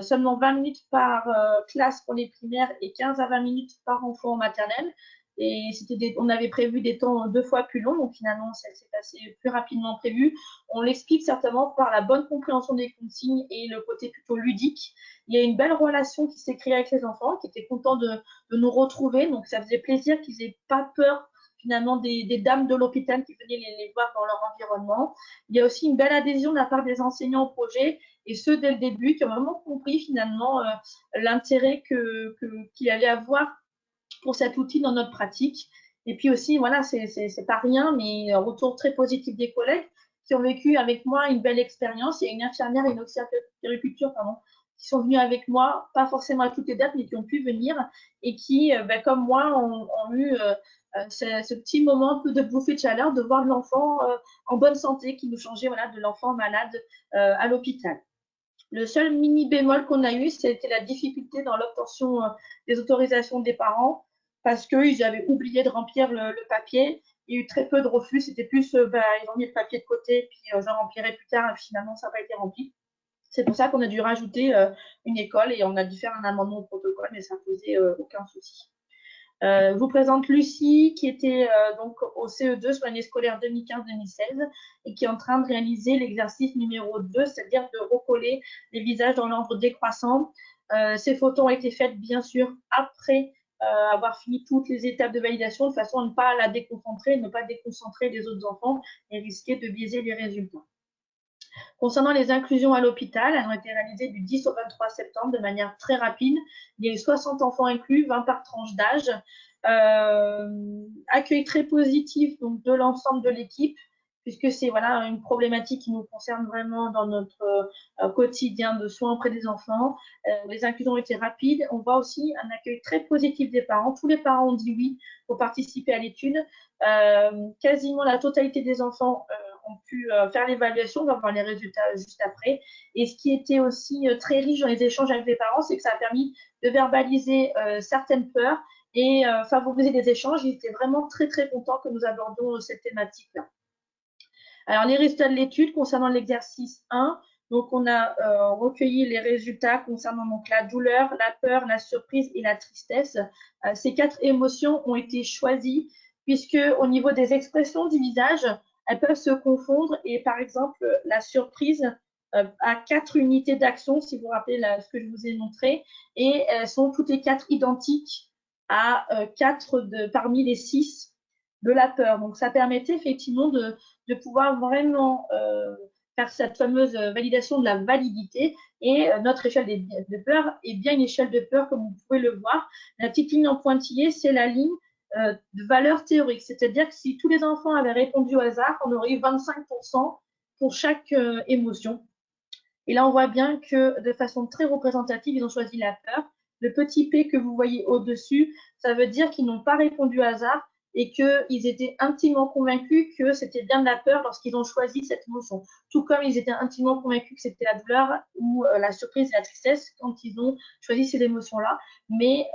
seulement 20 minutes par classe pour les primaires et 15 à 20 minutes par enfant en maternelle. Et on avait prévu des temps 2 fois plus longs, donc finalement ça s'est passé plus rapidement prévu. On l'explique certainement par la bonne compréhension des consignes et le côté plutôt ludique. Il y a une belle relation qui s'est créée avec les enfants, qui étaient contents de nous retrouver, donc ça faisait plaisir qu'ils n'aient pas peur finalement des dames de l'hôpital qui venaient les voir dans leur environnement. Il y a aussi une belle adhésion de la part des enseignants au projet, et ceux dès le début qui ont vraiment compris finalement l'intérêt qu'il allait avoir pour cet outil dans notre pratique. Et puis aussi, voilà, c'est pas rien, mais un retour très positif des collègues qui ont vécu avec moi une belle expérience. Il y a une infirmière et une auxiliaire de puériculture, qui sont venus avec moi, pas forcément à toutes les dates, mais qui ont pu venir et qui, comme moi, ont eu ce petit moment un peu de bouffée de chaleur, de voir l'enfant en bonne santé, qui nous changeait de l'enfant malade à l'hôpital. Le seul mini bémol qu'on a eu, c'était la difficulté dans l'obtention des autorisations des parents parce qu'ils avaient oublié de remplir le papier. Il y a eu très peu de refus. C'était plus, ils ont mis le papier de côté, puis j'en remplirai plus tard, et finalement, ça n'a pas été rempli. C'est pour ça qu'on a dû rajouter une école et on a dû faire un amendement au protocole, mais ça ne posait aucun souci. Je vous présente Lucie, qui était donc au CE2 sur l'année scolaire 2015-2016 et qui est en train de réaliser l'exercice numéro 2, c'est-à-dire de recoller les visages dans l'ordre décroissant. Ces photos ont été faites, bien sûr, après avoir fini toutes les étapes de validation, de façon à ne pas la déconcentrer, ne pas déconcentrer les autres enfants et risquer de biaiser les résultats. Concernant les inclusions à l'hôpital, elles ont été réalisées du 10 au 23 septembre de manière très rapide. Il y a eu 60 enfants inclus, 20 par tranche d'âge. Accueil très positif donc, de l'ensemble de l'équipe, puisque c'est voilà, une problématique qui nous concerne vraiment dans notre quotidien de soins auprès des enfants. Les inclusions ont été rapides. On voit aussi un accueil très positif des parents. Tous les parents ont dit oui pour participer à l'étude. Quasiment la totalité des enfants ont pu faire l'évaluation, on va voir les résultats juste après. Et ce qui était aussi très riche dans les échanges avec les parents, c'est que ça a permis de verbaliser certaines peurs et favoriser des échanges. Ils étaient vraiment très très contents que nous abordions cette thématique-là. Alors les résultats de l'étude concernant l'exercice 1, donc on a recueilli les résultats concernant donc la douleur, la peur, la surprise et la tristesse. Ces 4 émotions ont été choisies puisque au niveau des expressions du visage, elles peuvent se confondre et par exemple la surprise a 4 unités d'action, si vous vous rappelez ce que je vous ai montré, et elles sont toutes les 4 identiques à 4 parmi les 6 de la peur. Donc ça permettait effectivement de pouvoir vraiment faire cette fameuse validation de la validité et notre échelle de peur est bien une échelle de peur comme vous pouvez le voir. La petite ligne en pointillé, c'est la ligne de valeur théorique, c'est-à-dire que si tous les enfants avaient répondu au hasard, on aurait eu 25% pour chaque émotion. Et là, on voit bien que de façon très représentative, ils ont choisi la peur. Le petit P que vous voyez au-dessus, ça veut dire qu'ils n'ont pas répondu au hasard et qu'ils étaient intimement convaincus que c'était bien de la peur lorsqu'ils ont choisi cette émotion. Tout comme ils étaient intimement convaincus que c'était la douleur ou la surprise et la tristesse quand ils ont choisi ces émotions-là. Mais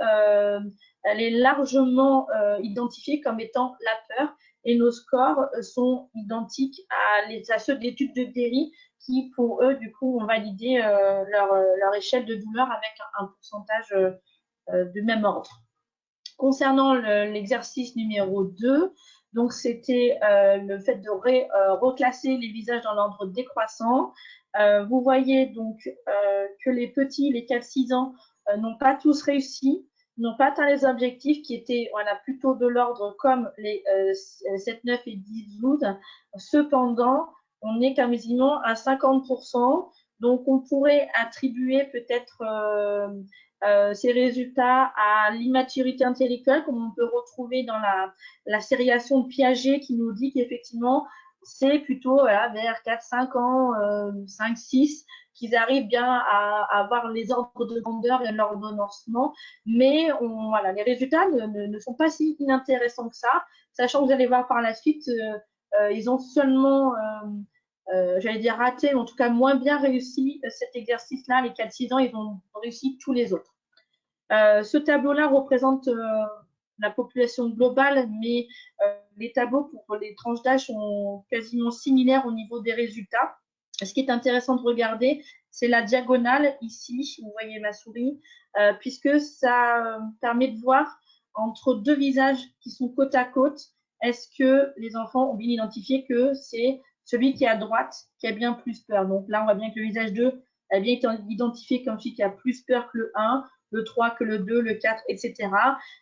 elle est largement identifiée comme étant la peur et nos scores sont identiques à ceux de l'étude de Derry qui, pour eux, du coup, ont validé leur échelle de douleur avec un pourcentage de même ordre. Concernant l'exercice numéro 2, donc c'était le fait de reclasser les visages dans l'ordre décroissant. Vous voyez donc que les petits, les 4-6 ans, n'ont pas tous réussi, n'ont pas atteint les objectifs qui étaient voilà, plutôt de l'ordre comme les 7, 9 et 10-12. Cependant, on est quasiment à 50%. Donc, on pourrait attribuer peut-être ces résultats à l'immaturité intellectuelle, comme on peut retrouver dans la sériation de Piaget qui nous dit qu'effectivement, c'est plutôt voilà, vers 4-5 ans, 5-6, qu'ils arrivent bien à avoir les ordres de grandeur et l'ordonnancement. Mais voilà, les résultats ne sont pas si inintéressants que ça, sachant que vous allez voir par la suite, ils ont seulement, j'allais dire raté, mais en tout cas moins bien réussi cet exercice-là. Les 4-6 ans, ils ont réussi tous les autres. Ce tableau-là représente la population globale, mais les tableaux pour les tranches d'âge sont quasiment similaires au niveau des résultats. Ce qui est intéressant de regarder, c'est la diagonale ici, vous voyez ma souris, puisque ça permet de voir entre 2 visages qui sont côte à côte, est-ce que les enfants ont bien identifié que c'est celui qui est à droite qui a bien plus peur. Donc là, on voit bien que le visage 2 a bien été identifié comme celui qui a plus peur que le 1, le 3 que le 2, le 4, etc.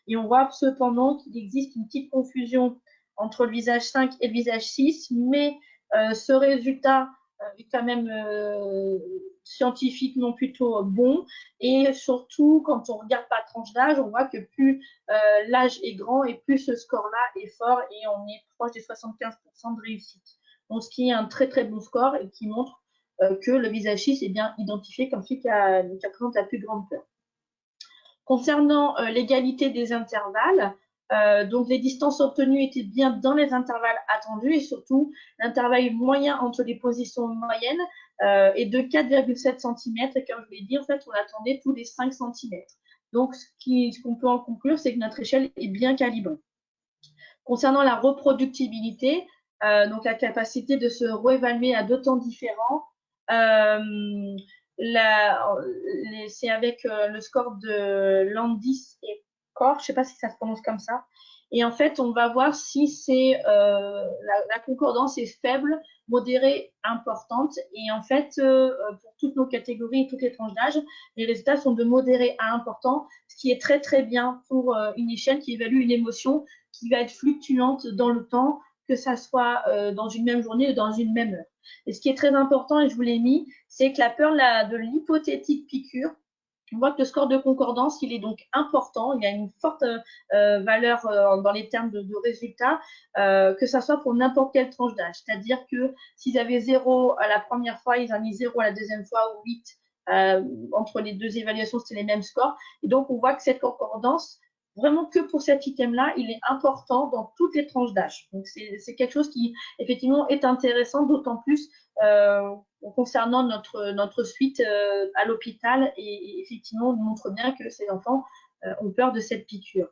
Et on voit cependant qu'il existe une petite confusion entre le visage 5 et le visage 6, mais ce résultat est quand même scientifiquement plutôt bon. Et surtout, quand on regarde par tranche d'âge, on voit que plus l'âge est grand et plus ce score-là est fort et on est proche des 75% de réussite. Donc, ce qui est un très très bon score et qui montre que le visage 6 est bien identifié comme celui qui présente la plus grande peur. Concernant l'égalité des intervalles, donc les distances obtenues étaient bien dans les intervalles attendus et surtout l'intervalle moyen entre les positions moyennes et de 4,7 cm. Et comme je vous l'ai dit, en fait, on attendait tous les 5 cm. Donc, ce qu'on peut en conclure, c'est que notre échelle est bien calibrée. Concernant la reproductibilité, donc la capacité de se réévaluer à 2 temps différents, c'est avec le score de Landis et Corr, je ne sais pas si ça se prononce comme ça. Et en fait, on va voir si c'est la concordance est faible, modérée, importante. Et en fait, pour toutes nos catégories et toutes les tranches d'âge, les résultats sont de modéré à important, ce qui est très très bien pour une échelle qui évalue une émotion qui va être fluctuante dans le temps, que ça soit dans une même journée ou dans une même heure. Et ce qui est très important, et je vous l'ai mis, c'est que la peur de l'hypothétique piqûre, on voit que le score de concordance, il est donc important, il y a une forte valeur dans les termes de résultats, que ça soit pour n'importe quelle tranche d'âge. C'est-à-dire que s'ils avaient 0 à la première fois, ils ont mis 0 à la deuxième fois ou 8 entre les deux évaluations, c'était les mêmes scores. Et donc, on voit que cette concordance, vraiment que pour cet item-là, il est important dans toutes les tranches d'âge. Donc, c'est quelque chose qui, effectivement, est intéressant, d'autant plus concernant notre suite à l'hôpital. Et effectivement, on montre bien que ces enfants ont peur de cette piqûre.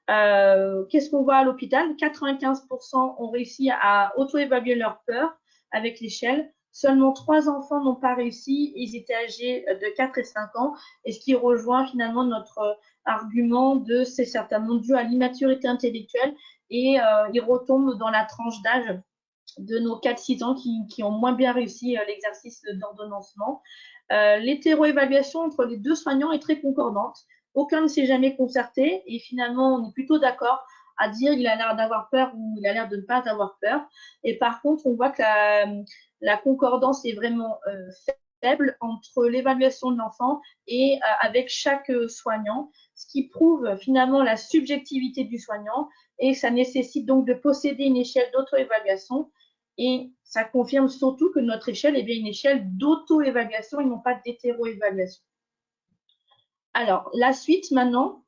Qu'est-ce qu'on voit à l'hôpital? 95% ont réussi à auto-évaluer leur peur avec l'échelle. Seulement 3 enfants n'ont pas réussi. Ils étaient âgés de 4 et 5 ans. Et ce qui rejoint finalement notre argument de c'est certainement dû à l'immaturité intellectuelle. Et ils retombent dans la tranche d'âge de nos 4-6 ans qui ont moins bien réussi l'exercice d'ordonnancement. L'hétéroévaluation entre les 2 soignants est très concordante. Aucun ne s'est jamais concerté et finalement, on est plutôt d'accord à dire il a l'air d'avoir peur ou il a l'air de ne pas avoir peur. Et par contre, on voit que la concordance est vraiment faible entre l'évaluation de l'enfant et avec chaque soignant, ce qui prouve finalement la subjectivité du soignant et ça nécessite donc de posséder une échelle d'auto-évaluation. Et ça confirme surtout que notre échelle est bien une échelle d'auto-évaluation et non pas d'hétéro-évaluation. Alors, la suite maintenant,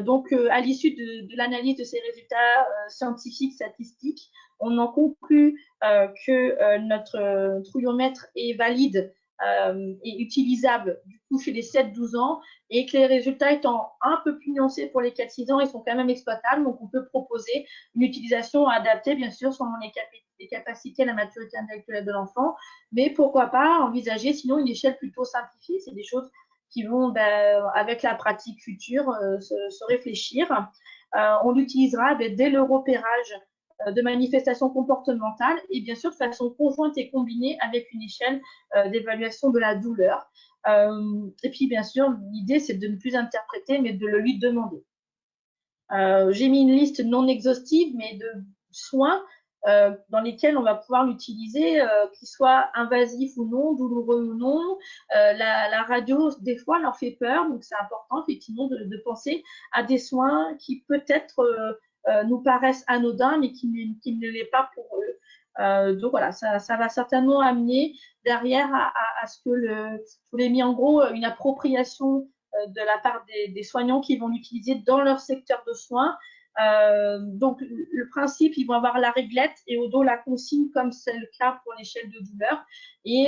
donc à l'issue de l'analyse de ces résultats scientifiques, statistiques, on en conclut que notre trouillomètre est valide et utilisable du coup chez les 7-12 ans et que les résultats étant un peu plus nuancés pour les 4-6 ans, ils sont quand même exploitables. Donc, on peut proposer une utilisation adaptée, bien sûr, selon les capacités et la maturité intellectuelle de l'enfant. Mais pourquoi pas envisager sinon une échelle plutôt simplifiée. C'est des choses qui vont, avec la pratique future, se réfléchir. On l'utilisera dès le repérage de manifestations comportementales et bien sûr de façon conjointe et combinée avec une échelle d'évaluation de la douleur. Et puis bien sûr, l'idée c'est de ne plus interpréter mais de le lui demander. J'ai mis une liste non exhaustive mais de soins dans lesquels on va pouvoir l'utiliser, qu'ils soient invasifs ou non, douloureux ou non. La radio, des fois, leur fait peur, donc c'est important effectivement de penser à des soins qui peut-être nous paraissent anodins, mais qui ne l'est pas pour eux. Donc voilà, ça va certainement amener derrière à ce que je vous l'ai mis en gros une appropriation de la part des soignants qui vont l'utiliser dans leur secteur de soins. Donc le principe, ils vont avoir la réglette et au dos la consigne comme c'est le cas pour l'échelle de douleur et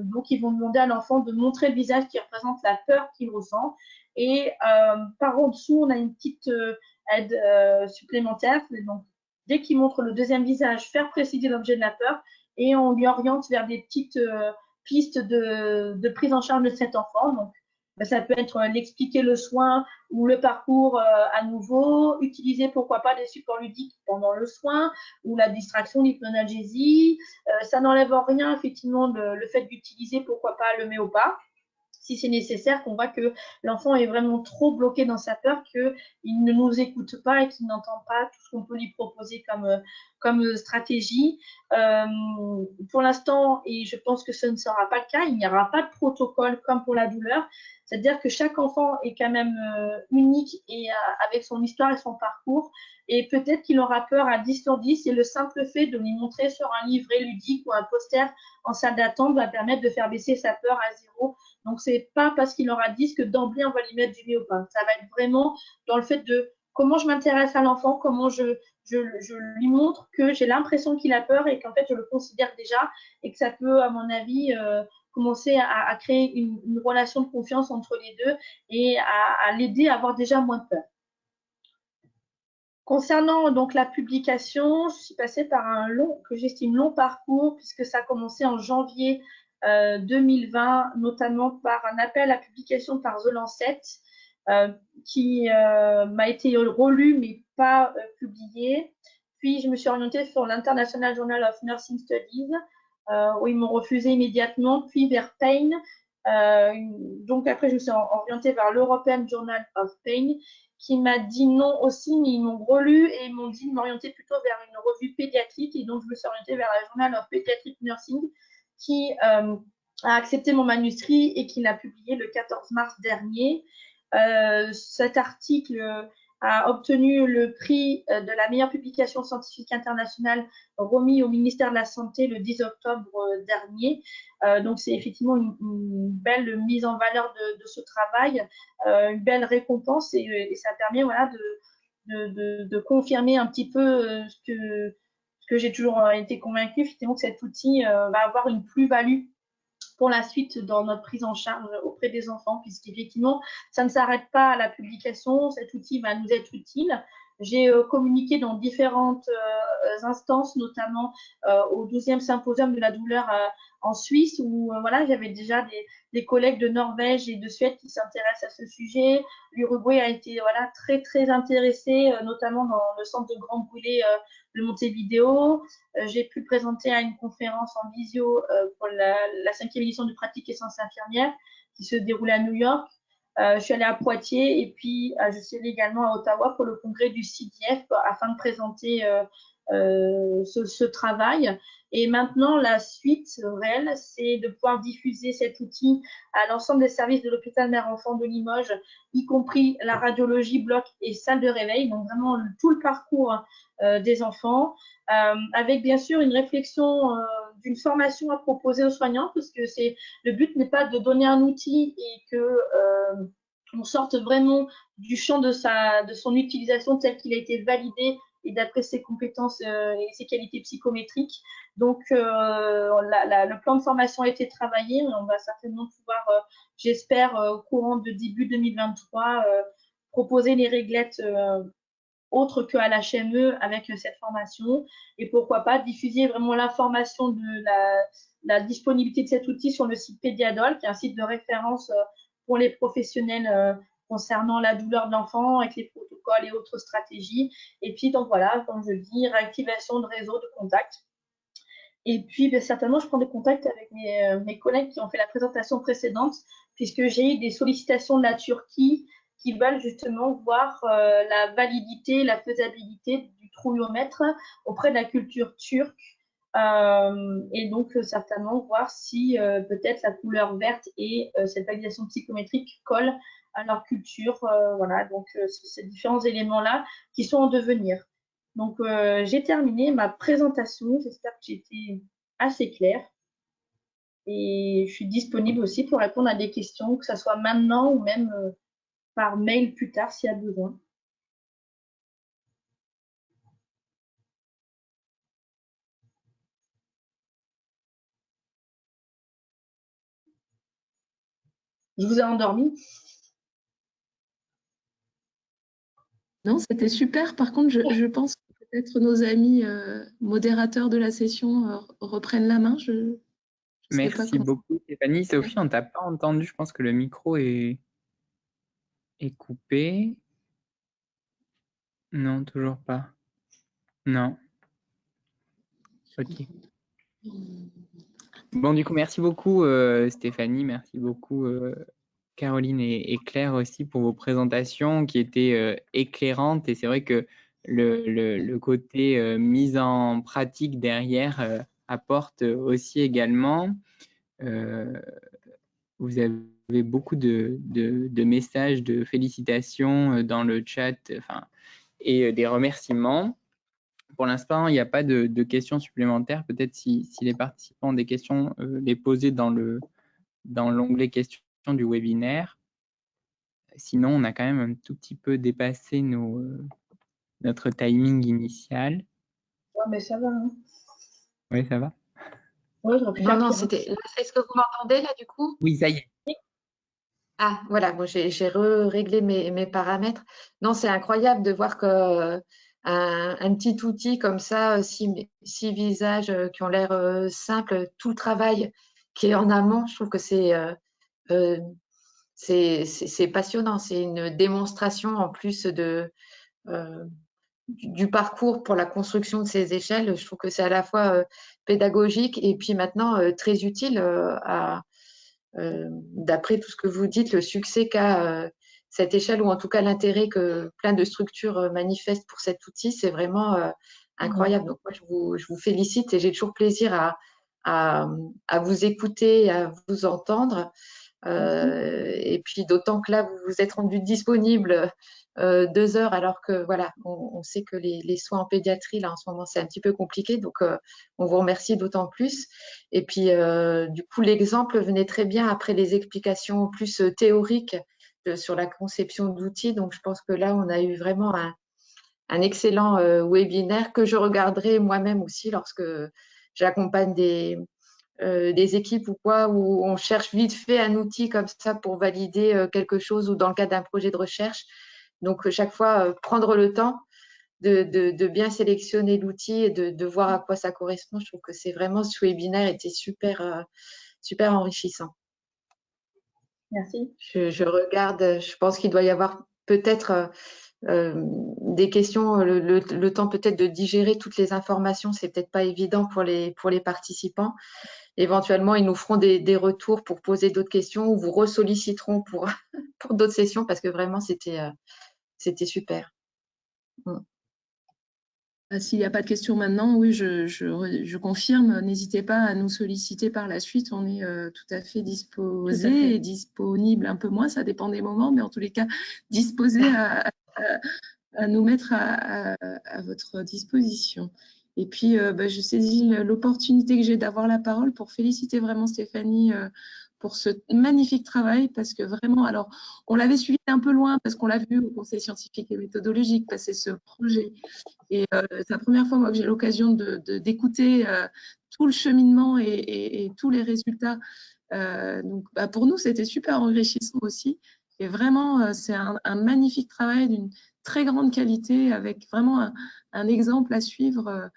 donc ils vont demander à l'enfant de montrer le visage qui représente la peur qu'il ressent et par en dessous on a une petite aide supplémentaire. Donc dès qu'il montre le deuxième visage, faire préciser l'objet de la peur et on lui oriente vers des petites pistes de prise en charge de cet enfant. Donc ça peut être l'expliquer le soin ou le parcours à nouveau, utiliser pourquoi pas des supports ludiques pendant le soin ou la distraction, l'hypnalgésie. Ça n'enlève en rien effectivement le fait d'utiliser pourquoi pas le méopa si c'est nécessaire, qu'on voit que l'enfant est vraiment trop bloqué dans sa peur qu'il ne nous écoute pas et qu'il n'entend pas tout ce qu'on peut lui proposer comme stratégie. Pour l'instant, et je pense que ce ne sera pas le cas, il n'y aura pas de protocole comme pour la douleur. C'est-à-dire que chaque enfant est quand même unique et avec son histoire et son parcours. Et peut-être qu'il aura peur à 10 sur 10 et le simple fait de lui montrer sur un livret ludique ou un poster en salle d'attente va permettre de faire baisser sa peur à 0. Donc, c'est pas parce qu'il aura 10 que d'emblée, on va lui mettre du méopa. Ça va être vraiment dans le fait de comment je m'intéresse à l'enfant, comment je lui montre que j'ai l'impression qu'il a peur et qu'en fait, je le considère déjà et que ça peut, à mon avis, commencer à créer une relation de confiance entre les deux et à l'aider à avoir déjà moins peur. Concernant donc la publication, je suis passée par un que j'estime long parcours puisque ça a commencé en janvier 2020, notamment par un appel à publication par The Lancet qui m'a été relu mais pas publié. Puis je me suis orientée sur l'International Journal of Nursing Studies où ils m'ont refusé immédiatement, puis vers Pain. Donc après, je me suis orientée vers l'European Journal of Pain qui m'a dit non aussi, mais ils m'ont relu et ils m'ont dit de m'orienter plutôt vers une revue pédiatrique. Et donc, je me suis orientée vers la Journal of Pediatric Nursing qui a accepté mon manuscrit et qui l'a publié le 14 mars dernier. Cet article a obtenu le prix de la meilleure publication scientifique internationale remis au ministère de la Santé le 10 octobre dernier. Donc, c'est effectivement une belle mise en valeur de ce travail, une belle récompense et ça permet voilà, de confirmer un petit peu ce que j'ai toujours été convaincue, effectivement, que cet outil va avoir une plus-value pour la suite dans notre prise en charge auprès des enfants, puisqu'effectivement, ça ne s'arrête pas à la publication, cet outil va nous être utile. J'ai communiqué dans différentes instances, notamment au 12e symposium de la douleur en Suisse, où voilà, j'avais déjà des collègues de Norvège et de Suède qui s'intéressent à ce sujet. L'Uruguay a été voilà, très, très intéressé, notamment dans le centre de Grand Brûlé de Montevideo. J'ai pu présenter à une conférence en visio pour la 5e édition de Pratique et Sciences infirmières qui se déroulait à New York. Je suis allée à Poitiers et puis je suis allée également à Ottawa pour le congrès du CDF afin de présenter ce travail. Et maintenant, la suite réelle, c'est de pouvoir diffuser cet outil à l'ensemble des services de l'hôpital mère-enfant de Limoges, y compris la radiologie, bloc et salle de réveil, donc vraiment tout le parcours des enfants, avec bien sûr une réflexion d'une formation à proposer aux soignants, parce que le but n'est pas de donner un outil et que on sorte vraiment du champ de son utilisation tel qu'il a été validé et d'après ses compétences et ses qualités psychométriques. Donc, le plan de formation a été travaillé. On va certainement pouvoir, j'espère, au courant de début 2023, proposer les réglettes autre qu'à l'HME avec cette formation et pourquoi pas diffuser vraiment l'information de la disponibilité de cet outil sur le site Pédiadol, qui est un site de référence pour les professionnels concernant la douleur de l'enfant avec les protocoles et autres stratégies. Et puis, donc voilà, comme je dis, réactivation de réseaux de contacts. Et puis, ben, certainement, je prends des contacts avec mes collègues qui ont fait la présentation précédente, puisque j'ai eu des sollicitations de la Turquie qui veulent justement voir la validité, la faisabilité du trouillomètre auprès de la culture turque. Et donc, certainement, voir si peut-être la couleur verte et cette validation psychométrique collent à leur culture. Voilà, donc ces différents éléments-là qui sont en devenir. Donc, j'ai terminé ma présentation. J'espère que j'ai été assez claire. Et je suis disponible aussi pour répondre à des questions, que ce soit maintenant ou même par mail plus tard s'il y a besoin. Je vous ai endormi? Non, c'était super. Par contre, je pense que peut-être nos amis modérateurs de la session reprennent la main. Merci beaucoup, Stéphanie. Sophie, on ne t'a pas entendu. Je pense que le micro est coupé. Non, toujours pas. Non. Ok. Bon, du coup, merci beaucoup, Stéphanie. Merci beaucoup, Caroline et Claire aussi pour vos présentations qui étaient éclairantes. Et c'est vrai que le côté mise en pratique derrière apporte aussi également. Vous avez beaucoup de messages de félicitations dans le chat et des remerciements. Pour l'instant, il n'y a pas de questions supplémentaires. Peut-être si les participants ont des questions, les poser dans l'onglet questions du webinaire. sinon, on a quand même un tout petit peu dépassé notre timing initial. Ouais, mais ça va. Hein. Oui, ça va? Ouais, j'aurais pu Non, faire non, pire. Hein. c'était. Est-ce que vous m'entendez là du coup? Oui, ça y est. Ah, voilà, moi j'ai réglé mes paramètres. Non, c'est incroyable de voir que un petit outil comme ça, six visages qui ont l'air simples, tout le travail qui est en amont, je trouve que euh, c'est passionnant. C'est une démonstration en plus euh, du parcours pour la construction de ces échelles. Je trouve que c'est à la fois pédagogique et puis maintenant très utile d'après tout ce que vous dites, le succès qu'a cette échelle ou en tout cas l'intérêt que plein de structures manifestent pour cet outil, c'est vraiment incroyable. Donc moi, je vous félicite et j'ai toujours plaisir à vous écouter, à vous entendre. Et puis d'autant que là, vous vous êtes rendu disponible 2 heures alors que voilà, on sait que les soins en pédiatrie, là en ce moment, c'est un petit peu compliqué. Donc on vous remercie d'autant plus. Et puis du coup, l'exemple venait très bien après les explications plus théoriques sur la conception d'outils. Donc je pense que là, on a eu vraiment un excellent webinaire que je regarderai moi-même aussi lorsque j'accompagne des équipes ou quoi, où on cherche vite fait un outil comme ça pour valider quelque chose ou dans le cadre d'un projet de recherche. Donc, chaque fois, prendre le temps de bien sélectionner l'outil et de voir à quoi ça correspond. Je trouve que c'est vraiment, ce webinaire était super, super enrichissant. Merci. Je regarde, je pense qu'il doit y avoir peut-être des questions, le temps peut-être de digérer toutes les informations, c'est peut-être pas évident pour les participants. Éventuellement, ils nous feront des retours pour poser d'autres questions ou vous ressolliciteront pour, pour d'autres sessions parce que vraiment, c'était super. S'il n'y a pas de questions maintenant, oui, je confirme. N'hésitez pas à nous solliciter par la suite. On est tout à fait disposés et disponibles un peu moins, ça dépend des moments, mais en tous les cas, disposés à nous mettre à votre disposition. Et puis, je saisis l'opportunité que j'ai d'avoir la parole pour féliciter vraiment Stéphanie pour ce magnifique travail, parce que vraiment, alors, on l'avait suivi un peu loin, parce qu'on l'a vu au Conseil scientifique et méthodologique passer ce projet. Et c'est la première fois, moi, que j'ai l'occasion d'écouter tout le cheminement et tous les résultats. Donc, pour nous, c'était super enrichissant aussi. Et vraiment, c'est un magnifique travail d'une très grande qualité avec vraiment un exemple à suivre.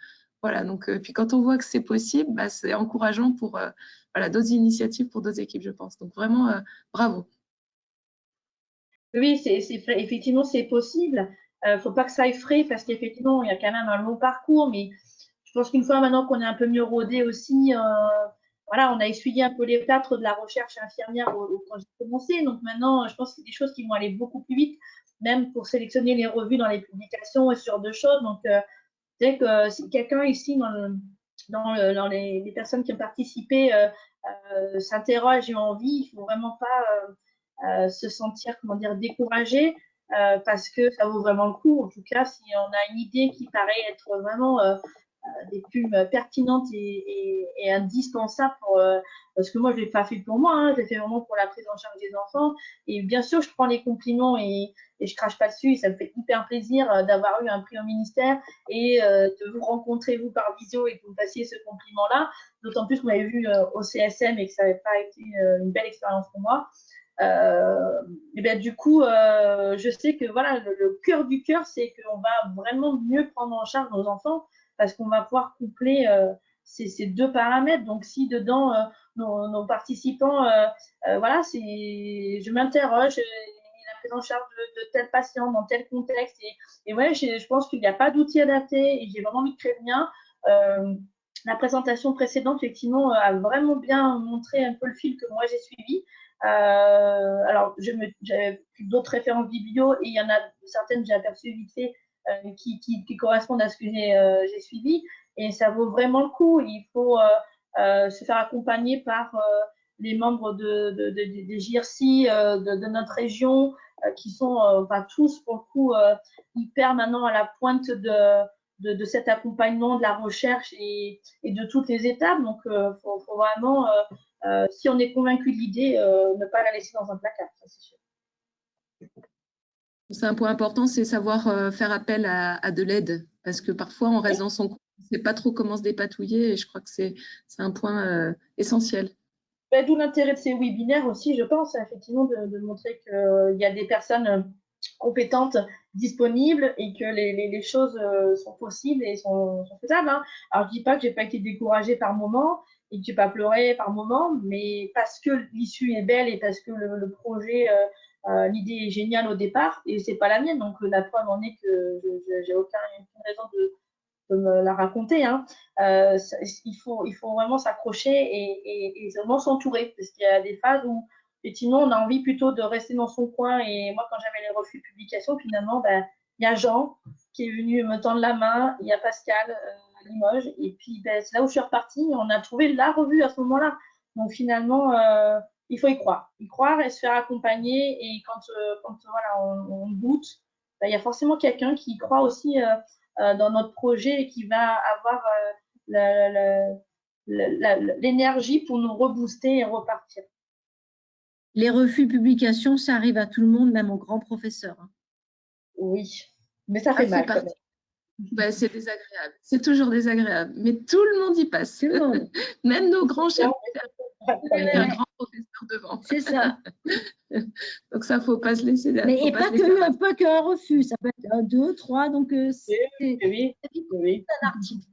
Voilà, donc, puis quand on voit que c'est possible, c'est encourageant pour voilà, d'autres initiatives pour d'autres équipes, je pense. Donc, vraiment, bravo. Oui, effectivement, c'est possible. Faut pas que ça effraie parce qu'effectivement, il y a quand même un long parcours, mais je pense qu'une fois maintenant qu'on est un peu mieux rodé aussi, voilà, on a essuyé un peu les plâtres de la recherche infirmière quand j'ai commencé. Donc maintenant, je pense que c'est des choses qui vont aller beaucoup plus vite, même pour sélectionner les revues dans les publications et ce genre de choses. Donc, c'est que si quelqu'un ici dans les personnes qui ont participé s'interroge et ont envie, il faut vraiment pas se sentir, comment dire, découragé parce que ça vaut vraiment le coup. En tout cas, si on a une idée qui paraît être vraiment des plus pertinentes et indispensables pour parce que moi je l'ai pas fait pour moi, hein, je l'ai fait vraiment pour la prise en charge des enfants. Et bien sûr, je prends les compliments et je crache pas dessus. Et ça me fait hyper plaisir d'avoir eu un prix au ministère et de vous rencontrer vous par visio et que vous me fassiez ce compliment-là. D'autant plus que vous m'avez vu au CSM et que ça n'avait pas été une belle expérience pour moi. Et bien du coup, je sais que voilà, le cœur du cœur, c'est qu'on va vraiment mieux prendre en charge nos enfants parce qu'on va pouvoir coupler ces deux paramètres. Donc, si dedans, nos participants, voilà, je m'interroge, la prise en charge de tel patient dans tel contexte. Et ouais, je pense qu'il n'y a pas d'outil adapté et j'ai vraiment envie de créer le mien. La présentation précédente, effectivement, a vraiment bien montré un peu le fil que moi j'ai suivi. Alors, j'avais d'autres références biblio et il y en a certaines que j'ai aperçues vite fait qui correspondent à ce que j'ai suivi. Et ça vaut vraiment le coup. Il faut se faire accompagner par les membres des JRC de notre région qui sont tous, pour le coup, hyper maintenant à la pointe de cet accompagnement de la recherche et de toutes les étapes. Donc, faut vraiment, si on est convaincu de l'idée, ne pas la laisser dans un placard, ça c'est sûr. C'est un point important, c'est savoir faire appel à de l'aide, parce que parfois on reste dans son coin, on ne sait pas trop comment se dépatouiller, et je crois que c'est un point essentiel. D'où l'intérêt de ces webinaires aussi, je pense, effectivement, de montrer qu'il y a des personnes compétentes, disponibles, et que les choses sont possibles et sont faisables. Hein. Alors, je dis pas que j'ai pas été découragée par moment et que j'ai pas pleuré par moment, mais parce que l'issue est belle et parce que le projet, l'idée est géniale au départ, et c'est pas la mienne. Donc, la preuve en est que j'ai aucune raison de me la raconter. Hein. Il faut vraiment s'accrocher et vraiment s'entourer, parce qu'il y a des phases où effectivement on a envie plutôt de rester dans son coin. Et moi, quand j'avais les refus de publication, finalement, il y a Jean qui est venu me tendre la main, il y a Pascal à Limoges, et puis c'est là où je suis repartie. On a trouvé la revue à ce moment-là. Donc finalement, il faut y croire et se faire accompagner. Et quand voilà, on doute, il y a forcément quelqu'un qui croit aussi dans notre projet et qui va avoir l'énergie pour nous rebooster et repartir. Les refus de publication, ça arrive à tout le monde, même aux grands professeurs. Hein. Oui, mais ça fait mal. Ouais, c'est désagréable. C'est toujours désagréable. Mais tout le monde y passe. Même nos grands chefs. Il y a un grand professeur devant. C'est ça. Donc ça, faut pas se laisser. Mais pas qu'un refus, ça peut être 1, 2, 3. Donc c'est un article.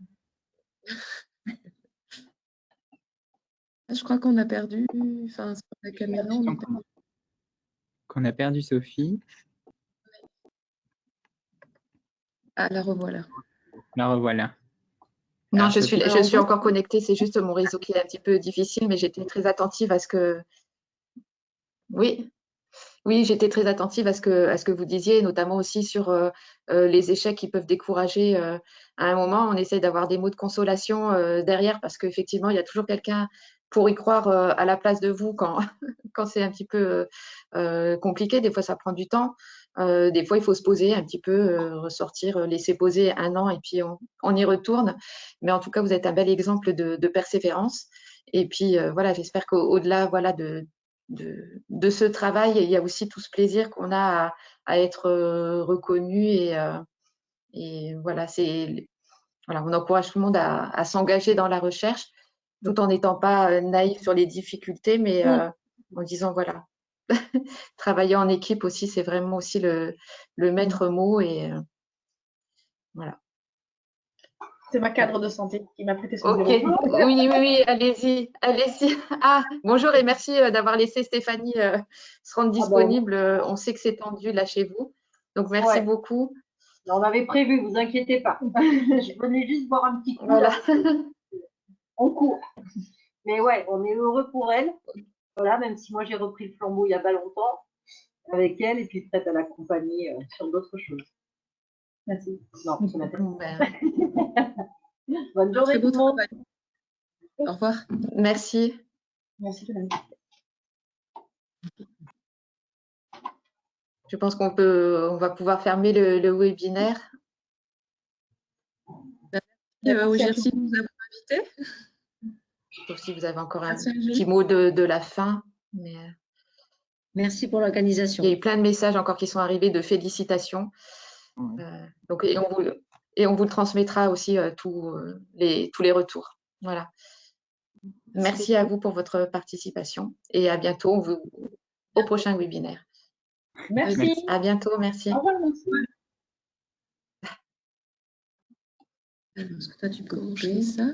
Je crois qu'on a perdu. Enfin, sur la caméra, on a perdu. Qu'on a perdu Sophie. Ah, la revoilà. La revoilà. Non, je suis encore connectée, c'est juste mon réseau qui est un petit peu difficile, mais j'étais très attentive à ce que... Oui, j'étais très attentive à ce que vous disiez, notamment aussi sur les échecs qui peuvent décourager. À un moment, on essaye d'avoir des mots de consolation derrière, parce qu'effectivement, il y a toujours quelqu'un pour y croire à la place de vous quand, quand c'est un petit peu compliqué. Des fois, ça prend du temps. Des fois, il faut se poser un petit peu, ressortir, laisser poser 1 an et puis on y retourne. Mais en tout cas, vous êtes un bel exemple de persévérance. Et puis, voilà, j'espère qu'au-delà, voilà, de ce travail, il y a aussi tout ce plaisir qu'on a à être reconnu et voilà, voilà, on encourage tout le monde à s'engager dans la recherche tout en n'étant pas naïf sur les difficultés, mais en disant voilà, travailler en équipe aussi, c'est vraiment aussi le maître mot et voilà. C'est ma cadre de santé qui m'a prêté son bureau. Oui, allez-y. Ah, bonjour et merci d'avoir laissé Stéphanie se rendre disponible. On sait que c'est tendu là chez vous, donc merci beaucoup. On avait prévu, vous inquiétez pas. Je venais juste boire un petit coup. Voilà. On court. Mais ouais, on est heureux pour elle. Voilà, même si moi j'ai repris le flambeau il n'y a pas longtemps avec elle et puis prête à l'accompagner sur d'autres choses. Merci. Non, c'est la tête. Bonne journée tout le monde. Au revoir. Merci. Merci. Je pense qu'on va pouvoir fermer le webinaire. Merci de nous avoir invités. Sauf si vous avez encore un petit mot de la fin. Mais... Merci pour l'organisation. Il y a eu plein de messages encore qui sont arrivés de félicitations. Donc, et on vous le transmettra aussi tous les retours. Voilà. Merci à vous pour votre participation et à bientôt au prochain webinaire. Merci. À bientôt, merci. Au revoir, merci. Est-ce que toi tu peux bouger ça?